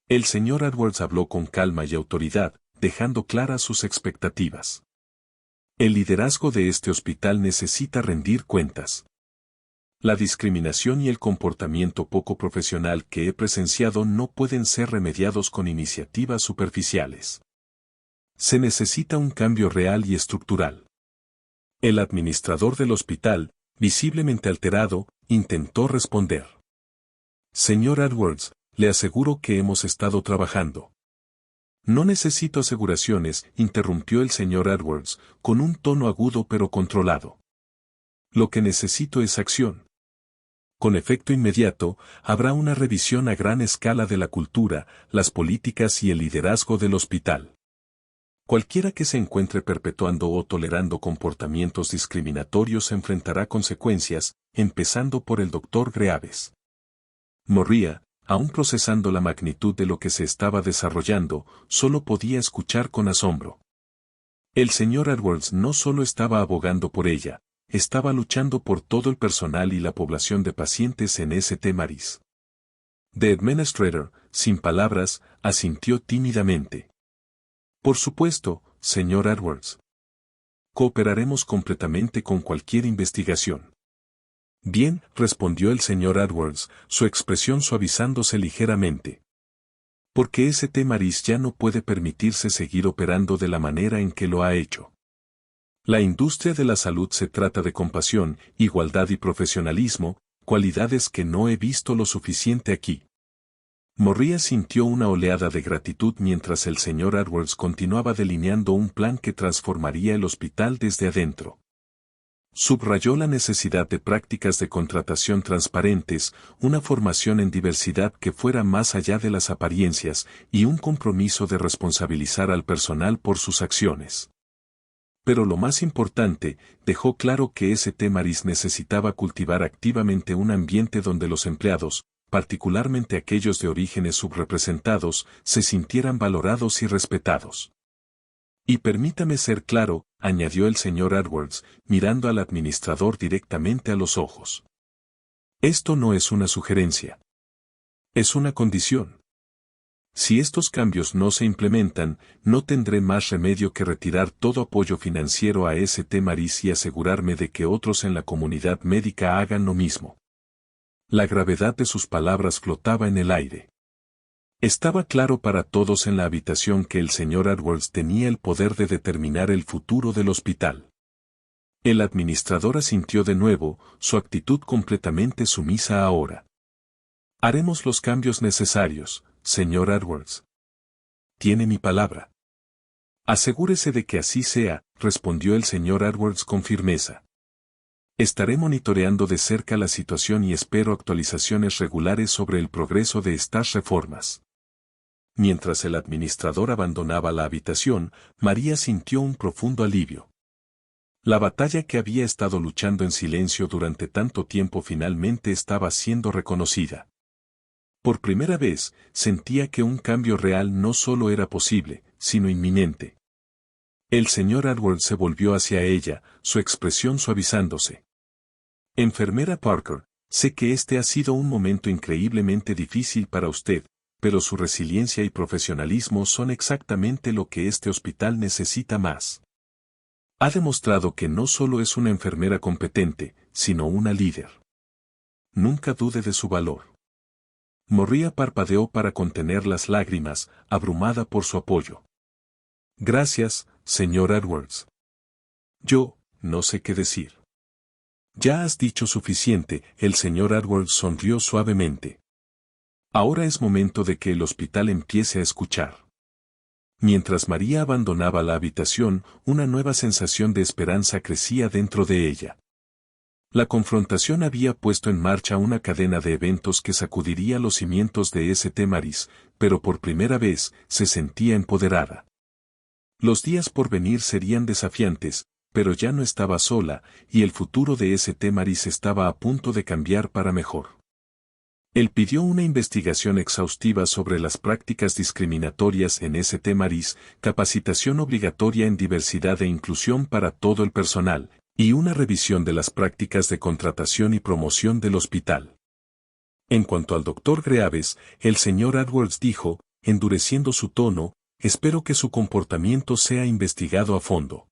El señor Edwards habló con calma y autoridad, dejando claras sus expectativas. El liderazgo de este hospital necesita rendir cuentas. La discriminación y el comportamiento poco profesional que he presenciado no pueden ser remediados con iniciativas superficiales. Se necesita un cambio real y estructural. El administrador del hospital, visiblemente alterado, intentó responder. Señor Edwards, le aseguro que hemos estado trabajando. No necesito aseguraciones, interrumpió el señor Edwards, con un tono agudo pero controlado. Lo que necesito es acción. Con efecto inmediato, habrá una revisión a gran escala de la cultura, las políticas y el liderazgo del hospital. Cualquiera que se encuentre perpetuando o tolerando comportamientos discriminatorios enfrentará consecuencias, empezando por el Dr. Greaves. Morría, aún procesando la magnitud de lo que se estaba desarrollando, solo podía escuchar con asombro. El señor Edwards no solo estaba abogando por ella, estaba luchando por todo el personal y la población de pacientes en St. Mary's. The Administrator, sin palabras, asintió tímidamente. Por supuesto, señor Edwards. Cooperaremos completamente con cualquier investigación. Bien, respondió el señor Edwards, su expresión suavizándose ligeramente. Porque St. Mary's ya no puede permitirse seguir operando de la manera en que lo ha hecho. La industria de la salud se trata de compasión, igualdad y profesionalismo, cualidades que no he visto lo suficiente aquí. Morría sintió una oleada de gratitud mientras el señor Edwards continuaba delineando un plan que transformaría el hospital desde adentro. Subrayó la necesidad de prácticas de contratación transparentes, una formación en diversidad que fuera más allá de las apariencias y un compromiso de responsabilizar al personal por sus acciones. Pero lo más importante, dejó claro que St. Mary's necesitaba cultivar activamente un ambiente donde los empleados, particularmente aquellos de orígenes subrepresentados, se sintieran valorados y respetados. Y permítame ser claro, añadió el señor Edwards, mirando al administrador directamente a los ojos. Esto no es una sugerencia. Es una condición. Si estos cambios no se implementan, no tendré más remedio que retirar todo apoyo financiero a St. Mary's y asegurarme de que otros en la comunidad médica hagan lo mismo. La gravedad de sus palabras flotaba en el aire. Estaba claro para todos en la habitación que el señor Edwards tenía el poder de determinar el futuro del hospital. El administrador asintió de nuevo, su actitud completamente sumisa ahora. Haremos los cambios necesarios, señor Edwards. Tiene mi palabra. Asegúrese de que así sea, respondió el señor Edwards con firmeza. Estaré monitoreando de cerca la situación y espero actualizaciones regulares sobre el progreso de estas reformas. Mientras el administrador abandonaba la habitación, María sintió un profundo alivio. La batalla que había estado luchando en silencio durante tanto tiempo finalmente estaba siendo reconocida. Por primera vez, sentía que un cambio real no solo era posible, sino inminente. El señor Edwards se volvió hacia ella, su expresión suavizándose. Enfermera Parker, sé que este ha sido un momento increíblemente difícil para usted, pero su resiliencia y profesionalismo son exactamente lo que este hospital necesita más. Ha demostrado que no solo es una enfermera competente, sino una líder. Nunca dude de su valor. Morría parpadeó para contener las lágrimas, abrumada por su apoyo. Gracias, señor Edwards. Yo, no sé qué decir. Ya has dicho suficiente, el señor Edwards sonrió suavemente. Ahora es momento de que el hospital empiece a escuchar. Mientras María abandonaba la habitación, una nueva sensación de esperanza crecía dentro de ella. La confrontación había puesto en marcha una cadena de eventos que sacudiría los cimientos de St. Mary's, pero por primera vez se sentía empoderada. Los días por venir serían desafiantes, pero ya no estaba sola, y el futuro de St. Mary's estaba a punto de cambiar para mejor. Él pidió una investigación exhaustiva sobre las prácticas discriminatorias en St. Mary's, capacitación obligatoria en diversidad e inclusión para todo el personal, y una revisión de las prácticas de contratación y promoción del hospital. En cuanto al Dr. Greaves, el señor Edwards dijo, endureciendo su tono, espero que su comportamiento sea investigado a fondo.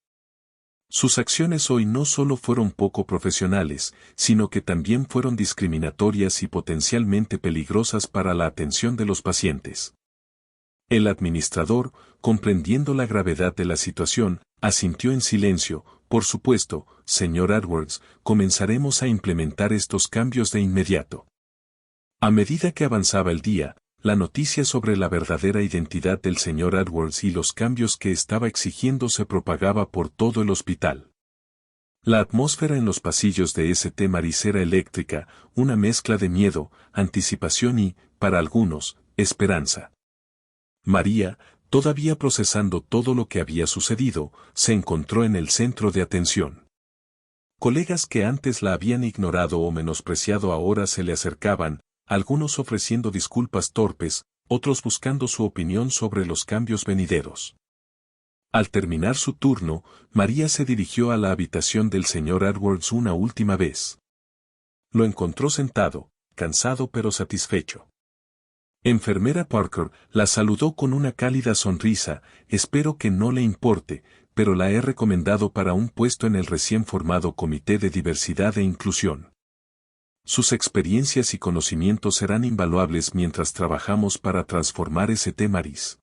Sus acciones hoy no solo fueron poco profesionales, sino que también fueron discriminatorias y potencialmente peligrosas para la atención de los pacientes. El administrador, comprendiendo la gravedad de la situación, asintió en silencio. Por supuesto, señor Edwards, comenzaremos a implementar estos cambios de inmediato. A medida que avanzaba el día, la noticia sobre la verdadera identidad del señor Edwards y los cambios que estaba exigiendo se propagaba por todo el hospital. La atmósfera en los pasillos de St. Mary's era eléctrica, una mezcla de miedo, anticipación y, para algunos, esperanza. María, Todavía procesando todo lo que había sucedido, se encontró en el centro de atención. Colegas que antes la habían ignorado o menospreciado ahora se le acercaban, algunos ofreciendo disculpas torpes, otros buscando su opinión sobre los cambios venideros. Al terminar su turno, María se dirigió a la habitación del señor Edwards una última vez. Lo encontró sentado, cansado pero satisfecho. Enfermera Parker la saludó con una cálida sonrisa. Espero que no le importe, pero la he recomendado para un puesto en el recién formado Comité de Diversidad e Inclusión. Sus experiencias y conocimientos serán invaluables mientras trabajamos para transformar St. Mary's.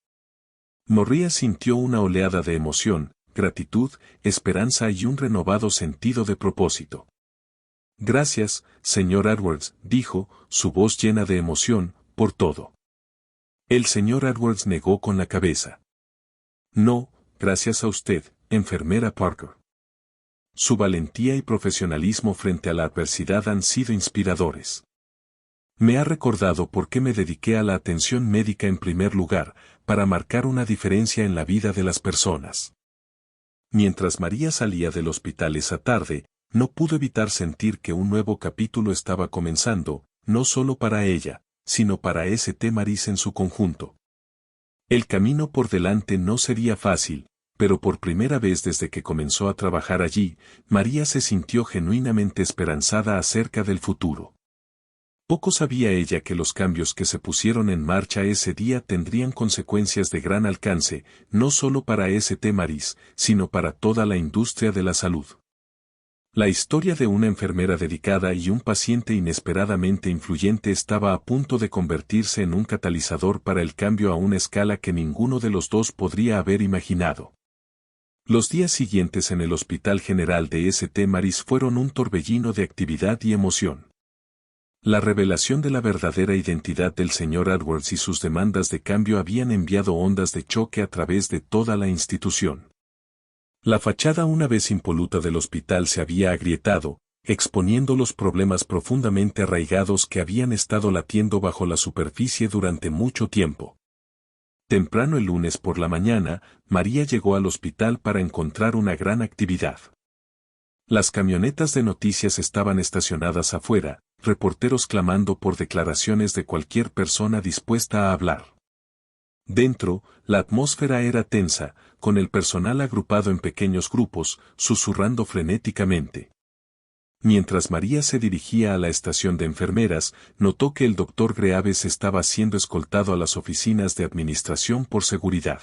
María sintió una oleada de emoción, gratitud, esperanza y un renovado sentido de propósito. Gracias, señor Edwards, dijo, su voz llena de emoción, por todo. El señor Edwards negó con la cabeza. No, gracias a usted, enfermera Parker. Su valentía y profesionalismo frente a la adversidad han sido inspiradores. Me ha recordado por qué me dediqué a la atención médica en primer lugar, para marcar una diferencia en la vida de las personas. Mientras María salía del hospital esa tarde, no pudo evitar sentir que un nuevo capítulo estaba comenzando, no solo para ella, sino para St. Mary's en su conjunto. El camino por delante no sería fácil, pero por primera vez desde que comenzó a trabajar allí, María se sintió genuinamente esperanzada acerca del futuro. Poco sabía ella que los cambios que se pusieron en marcha ese día tendrían consecuencias de gran alcance, no solo para St. Mary's, sino para toda la industria de la salud. La historia de una enfermera dedicada y un paciente inesperadamente influyente estaba a punto de convertirse en un catalizador para el cambio a una escala que ninguno de los dos podría haber imaginado. Los días siguientes en el Hospital General de St. Mary's fueron un torbellino de actividad y emoción. La revelación de la verdadera identidad del señor Edwards y sus demandas de cambio habían enviado ondas de choque a través de toda la institución. La fachada una vez impoluta del hospital se había agrietado, exponiendo los problemas profundamente arraigados que habían estado latiendo bajo la superficie durante mucho tiempo. Temprano el lunes por la mañana, María llegó al hospital para encontrar una gran actividad. Las camionetas de noticias estaban estacionadas afuera, reporteros clamando por declaraciones de cualquier persona dispuesta a hablar. Dentro, la atmósfera era tensa, con el personal agrupado en pequeños grupos, susurrando frenéticamente. Mientras María se dirigía a la estación de enfermeras, notó que el doctor Greaves estaba siendo escoltado a las oficinas de administración por seguridad.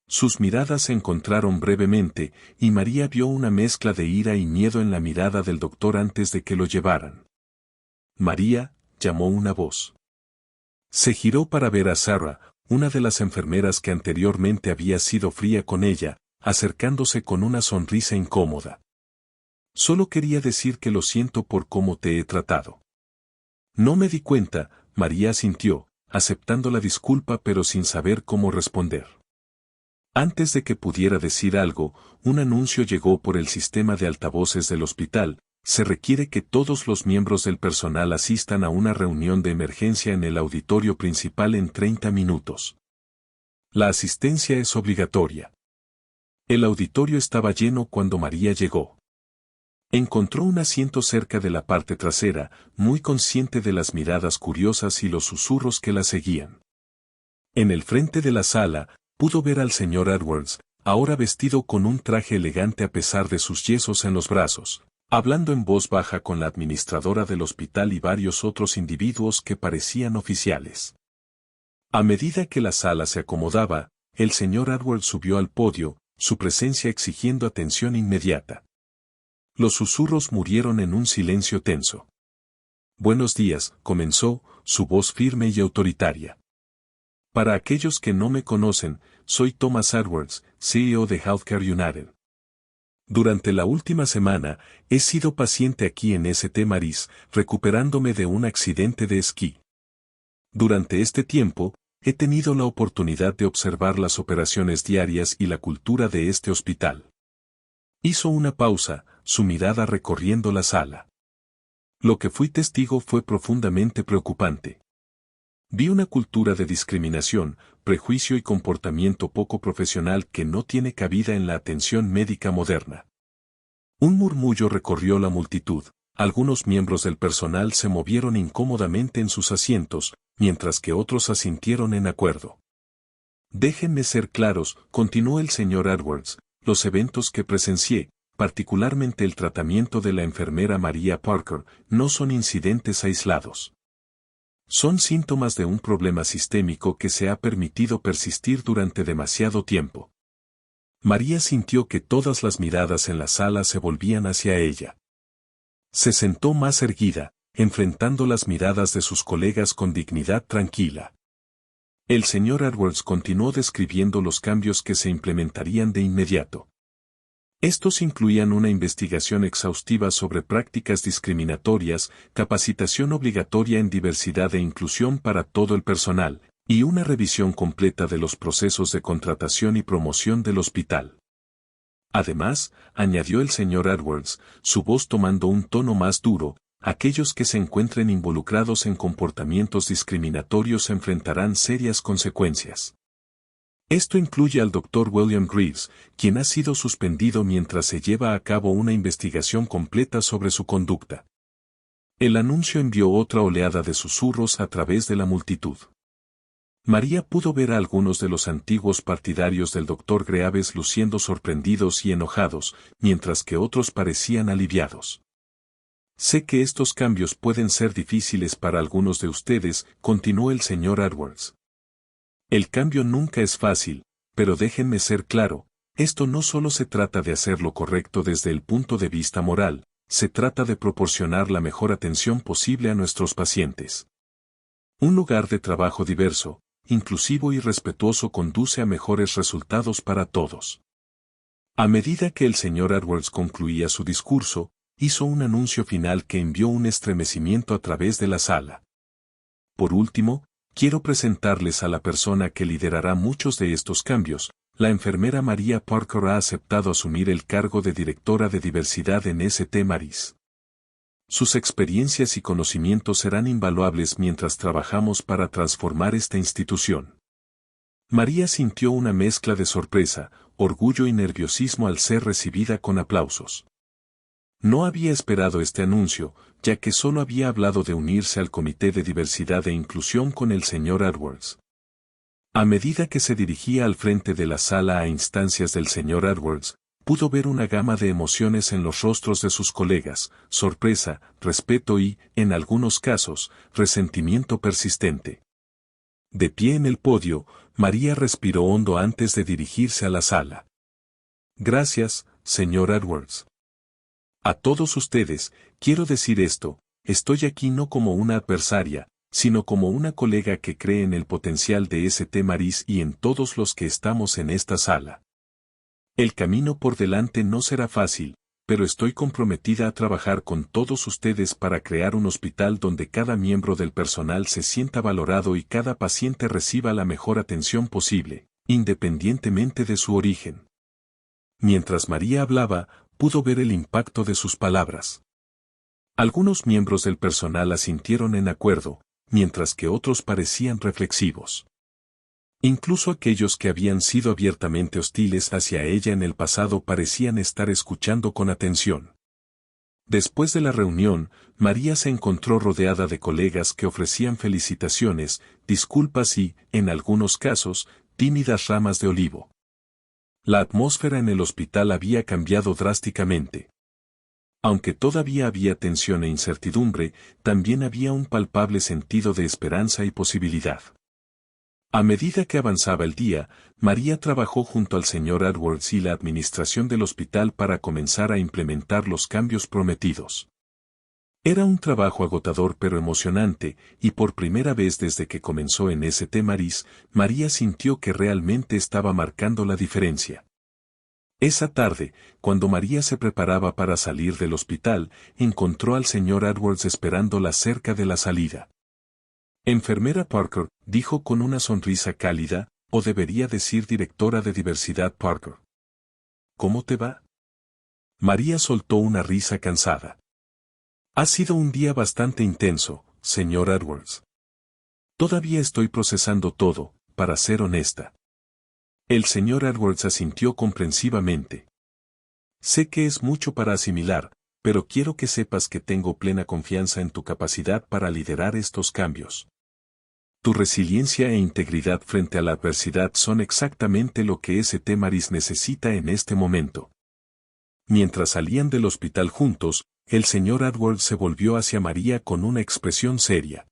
Sus miradas se encontraron brevemente, y María vio una mezcla de ira y miedo en la mirada del doctor antes de que lo llevaran. María, llamó una voz. Se giró para ver a Sarah, una de las enfermeras que anteriormente había sido fría con ella, acercándose con una sonrisa incómoda. Solo quería decir que lo siento por cómo te he tratado. No me di cuenta, María asintió, aceptando la disculpa pero sin saber cómo responder. Antes de que pudiera decir algo, un anuncio llegó por el sistema de altavoces del hospital. Se requiere que todos los miembros del personal asistan a una reunión de emergencia en el auditorio principal en 30 minutos. La asistencia es obligatoria. El auditorio estaba lleno cuando María llegó. Encontró un asiento cerca de la parte trasera, muy consciente de las miradas curiosas y los susurros que la seguían. En el frente de la sala, pudo ver al señor Edwards, ahora vestido con un traje elegante a pesar de sus yesos en los brazos, hablando en voz baja con la administradora del hospital y varios otros individuos que parecían oficiales. A medida que la sala se acomodaba, el señor Edwards subió al podio, su presencia exigiendo atención inmediata. Los susurros murieron en un silencio tenso. Buenos días, comenzó, su voz firme y autoritaria. Para aquellos que no me conocen, soy Thomas Edwards, CEO de Healthcare United. Durante la última semana, he sido paciente aquí en St. Mary's, recuperándome de un accidente de esquí. Durante este tiempo, he tenido la oportunidad de observar las operaciones diarias y la cultura de este hospital. Hizo una pausa, su mirada recorriendo la sala. Lo que fui testigo fue profundamente preocupante. Vi una cultura de discriminación, prejuicio y comportamiento poco profesional que no tiene cabida en la atención médica moderna. Un murmullo recorrió la multitud, algunos miembros del personal se movieron incómodamente en sus asientos, mientras que otros asintieron en acuerdo. Déjenme ser claros, continuó el señor Edwards, los eventos que presencié, particularmente el tratamiento de la enfermera María Parker, no son incidentes aislados. Son síntomas de un problema sistémico que se ha permitido persistir durante demasiado tiempo. María sintió que todas las miradas en la sala se volvían hacia ella. Se sentó más erguida, enfrentando las miradas de sus colegas con dignidad tranquila. El señor Edwards continuó describiendo los cambios que se implementarían de inmediato. Estos incluían una investigación exhaustiva sobre prácticas discriminatorias, capacitación obligatoria en diversidad e inclusión para todo el personal, y una revisión completa de los procesos de contratación y promoción del hospital. Además, añadió el señor Edwards, su voz tomando un tono más duro, aquellos que se encuentren involucrados en comportamientos discriminatorios enfrentarán serias consecuencias. Esto incluye al Dr. William Greaves, quien ha sido suspendido mientras se lleva a cabo una investigación completa sobre su conducta. El anuncio envió otra oleada de susurros a través de la multitud. María pudo ver a algunos de los antiguos partidarios del Dr. Greaves luciendo sorprendidos y enojados, mientras que otros parecían aliviados. Sé que estos cambios pueden ser difíciles para algunos de ustedes, continuó el señor Edwards. El cambio nunca es fácil, pero déjenme ser claro, esto no solo se trata de hacer lo correcto desde el punto de vista moral, se trata de proporcionar la mejor atención posible a nuestros pacientes. Un lugar de trabajo diverso, inclusivo y respetuoso conduce a mejores resultados para todos. A medida que el señor Edwards concluía su discurso, hizo un anuncio final que envió un estremecimiento a través de la sala. Por último, quiero presentarles a la persona que liderará muchos de estos cambios. La enfermera María Parker ha aceptado asumir el cargo de directora de diversidad en St. Mary's. Sus experiencias y conocimientos serán invaluables mientras trabajamos para transformar esta institución. María sintió una mezcla de sorpresa, orgullo y nerviosismo al ser recibida con aplausos. No había esperado este anuncio, ya que solo había hablado de unirse al Comité de Diversidad e Inclusión con el señor Edwards. A medida que se dirigía al frente de la sala a instancias del señor Edwards, pudo ver una gama de emociones en los rostros de sus colegas, sorpresa, respeto y, en algunos casos, resentimiento persistente. De pie en el podio, María respiró hondo antes de dirigirse a la sala. Gracias, señor Edwards. A todos ustedes, quiero decir esto, estoy aquí no como una adversaria, sino como una colega que cree en el potencial de St. Mary's y en todos los que estamos en esta sala. El camino por delante no será fácil, pero estoy comprometida a trabajar con todos ustedes para crear un hospital donde cada miembro del personal se sienta valorado y cada paciente reciba la mejor atención posible, independientemente de su origen. Mientras María hablaba, pudo ver el impacto de sus palabras. Algunos miembros del personal asintieron en acuerdo, mientras que otros parecían reflexivos. Incluso aquellos que habían sido abiertamente hostiles hacia ella en el pasado parecían estar escuchando con atención. Después de la reunión, María se encontró rodeada de colegas que ofrecían felicitaciones, disculpas y, en algunos casos, tímidas ramas de olivo. La atmósfera en el hospital había cambiado drásticamente. Aunque todavía había tensión e incertidumbre, también había un palpable sentido de esperanza y posibilidad. A medida que avanzaba el día, María trabajó junto al señor Edwards y la administración del hospital para comenzar a implementar los cambios prometidos. Era un trabajo agotador pero emocionante, y por primera vez desde que comenzó en St. Mary's, María sintió que realmente estaba marcando la diferencia. Esa tarde, cuando María se preparaba para salir del hospital, encontró al señor Edwards esperándola cerca de la salida. Enfermera Parker, dijo con una sonrisa cálida, o debería decir directora de diversidad Parker. ¿Cómo te va? María soltó una risa cansada. Ha sido un día bastante intenso, señor Edwards. Todavía estoy procesando todo, para ser honesta. El señor Edwards asintió comprensivamente. Sé que es mucho para asimilar, pero quiero que sepas que tengo plena confianza en tu capacidad para liderar estos cambios. Tu resiliencia e integridad frente a la adversidad son exactamente lo que St. Mary's necesita en este momento. Mientras salían del hospital juntos, el señor Edwards se volvió hacia María con una expresión seria.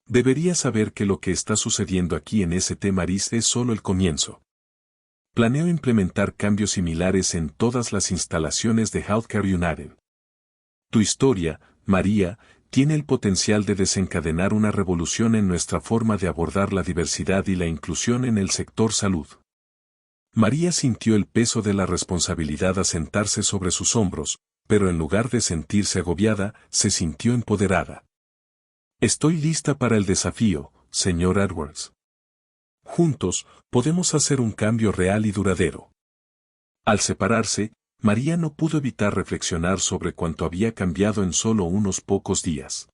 Deberías saber que lo que está sucediendo aquí en St. Mary's es solo el comienzo. Planeo implementar cambios similares en todas las instalaciones de Healthcare United. Tu historia, María, tiene el potencial de desencadenar una revolución en nuestra forma de abordar la diversidad y la inclusión en el sector salud. María sintió el peso de la responsabilidad asentarse sobre sus hombros, pero en lugar de sentirse agobiada, se sintió empoderada. Estoy lista para el desafío, señor Edwards. Juntos, podemos hacer un cambio real y duradero. Al separarse, María no pudo evitar reflexionar sobre cuánto había cambiado en solo unos pocos días.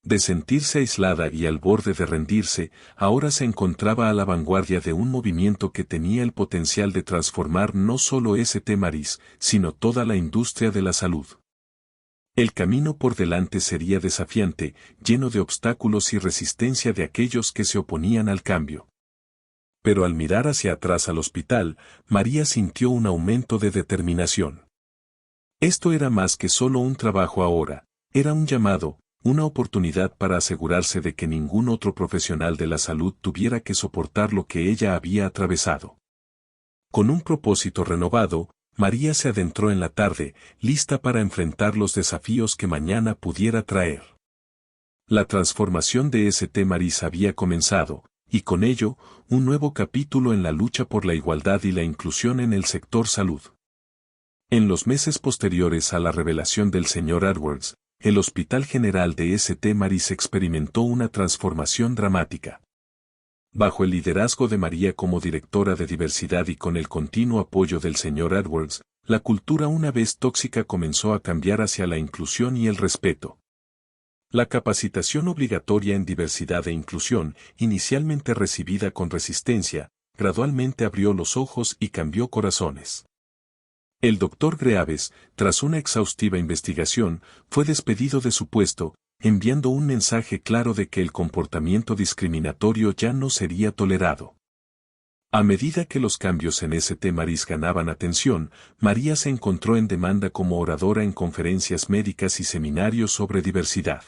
De sentirse aislada y al borde de rendirse, ahora se encontraba a la vanguardia de un movimiento que tenía el potencial de transformar no solo St. Mary's, sino toda la industria de la salud. El camino por delante sería desafiante, lleno de obstáculos y resistencia de aquellos que se oponían al cambio. Pero al mirar hacia atrás al hospital, María sintió un aumento de determinación. Esto era más que solo un trabajo ahora, era un llamado, una oportunidad para asegurarse de que ningún otro profesional de la salud tuviera que soportar lo que ella había atravesado. Con un propósito renovado, María se adentró en la tarde, lista para enfrentar los desafíos que mañana pudiera traer. La transformación de St. Mary's había comenzado, y con ello, un nuevo capítulo en la lucha por la igualdad y la inclusión en el sector salud. En los meses posteriores a la revelación del señor Edwards, el Hospital General de St. Mary's experimentó una transformación dramática. Bajo el liderazgo de María como directora de diversidad y con el continuo apoyo del señor Edwards, la cultura una vez tóxica comenzó a cambiar hacia la inclusión y el respeto. La capacitación obligatoria en diversidad e inclusión, inicialmente recibida con resistencia, gradualmente abrió los ojos y cambió corazones. El Dr. Greaves, tras una exhaustiva investigación, fue despedido de su puesto, enviando un mensaje claro de que el comportamiento discriminatorio ya no sería tolerado. A medida que los cambios en St. Mary's ganaban atención, María se encontró en demanda como oradora en conferencias médicas y seminarios sobre diversidad.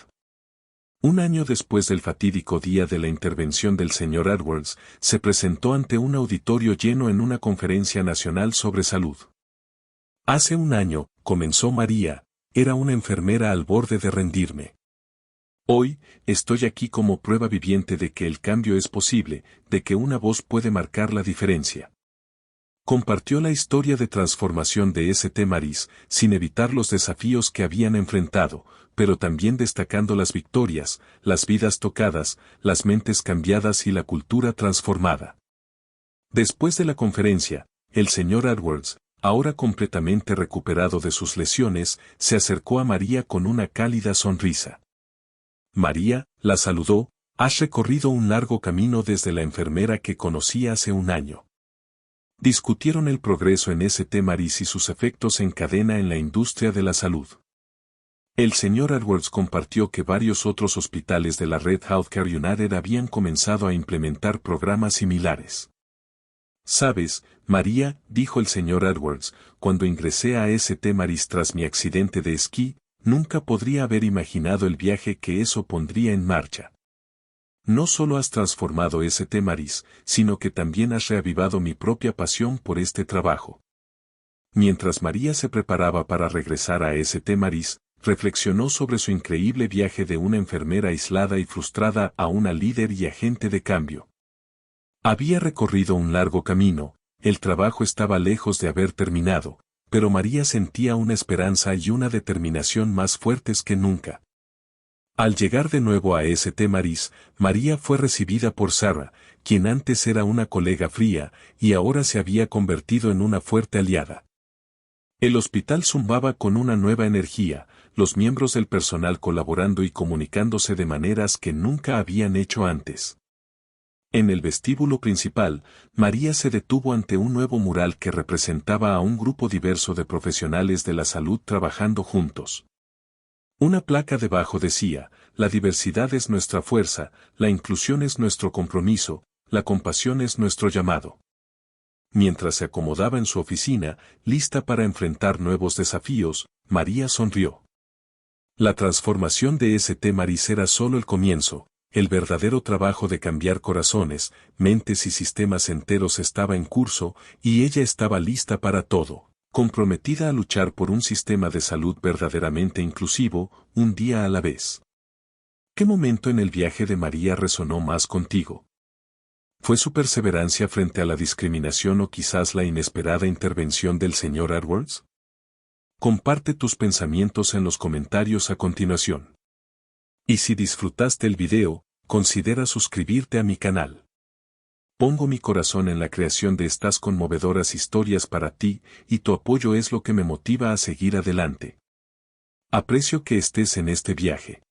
Un año después del fatídico día de la intervención del señor Edwards, se presentó ante un auditorio lleno en una conferencia nacional sobre salud. Hace un año, comenzó María, era una enfermera al borde de rendirme. Hoy, estoy aquí como prueba viviente de que el cambio es posible, de que una voz puede marcar la diferencia. Compartió la historia de transformación de St. Mary's, sin evitar los desafíos que habían enfrentado, pero también destacando las victorias, las vidas tocadas, las mentes cambiadas y la cultura transformada. Después de la conferencia, el señor Edwards, ahora completamente recuperado de sus lesiones, se acercó a María con una cálida sonrisa. María, la saludó, has recorrido un largo camino desde la enfermera que conocí hace un año. Discutieron el progreso en St. Mary's y sus efectos en cadena en la industria de la salud. El señor Edwards compartió que varios otros hospitales de la red Healthcare United habían comenzado a implementar programas similares. Sabes, María, dijo el señor Edwards, cuando ingresé a St. Mary's tras mi accidente de esquí, nunca podría haber imaginado el viaje que eso pondría en marcha. No solo has transformado St. Mary's, sino que también has reavivado mi propia pasión por este trabajo. Mientras María se preparaba para regresar a St. Mary's, reflexionó sobre su increíble viaje de una enfermera aislada y frustrada a una líder y agente de cambio. Había recorrido un largo camino, el trabajo estaba lejos de haber terminado, pero María sentía una esperanza y una determinación más fuertes que nunca. Al llegar de nuevo a St. Mary's, María fue recibida por Sarah, quien antes era una colega fría, y ahora se había convertido en una fuerte aliada. El hospital zumbaba con una nueva energía, los miembros del personal colaborando y comunicándose de maneras que nunca habían hecho antes. En el vestíbulo principal, María se detuvo ante un nuevo mural que representaba a un grupo diverso de profesionales de la salud trabajando juntos. Una placa debajo decía: la diversidad es nuestra fuerza, la inclusión es nuestro compromiso, la compasión es nuestro llamado. Mientras se acomodaba en su oficina, lista para enfrentar nuevos desafíos, María sonrió. La transformación de St. Mary's era solo el comienzo. El verdadero trabajo de cambiar corazones, mentes y sistemas enteros estaba en curso, y ella estaba lista para todo, comprometida a luchar por un sistema de salud verdaderamente inclusivo, un día a la vez. ¿Qué momento en el viaje de María resonó más contigo? ¿Fue su perseverancia frente a la discriminación o quizás la inesperada intervención del señor Edwards? Comparte tus pensamientos en los comentarios a continuación. Y si disfrutaste el video, considera suscribirte a mi canal. Pongo mi corazón en la creación de estas conmovedoras historias para ti, y tu apoyo es lo que me motiva a seguir adelante. Aprecio que estés en este viaje.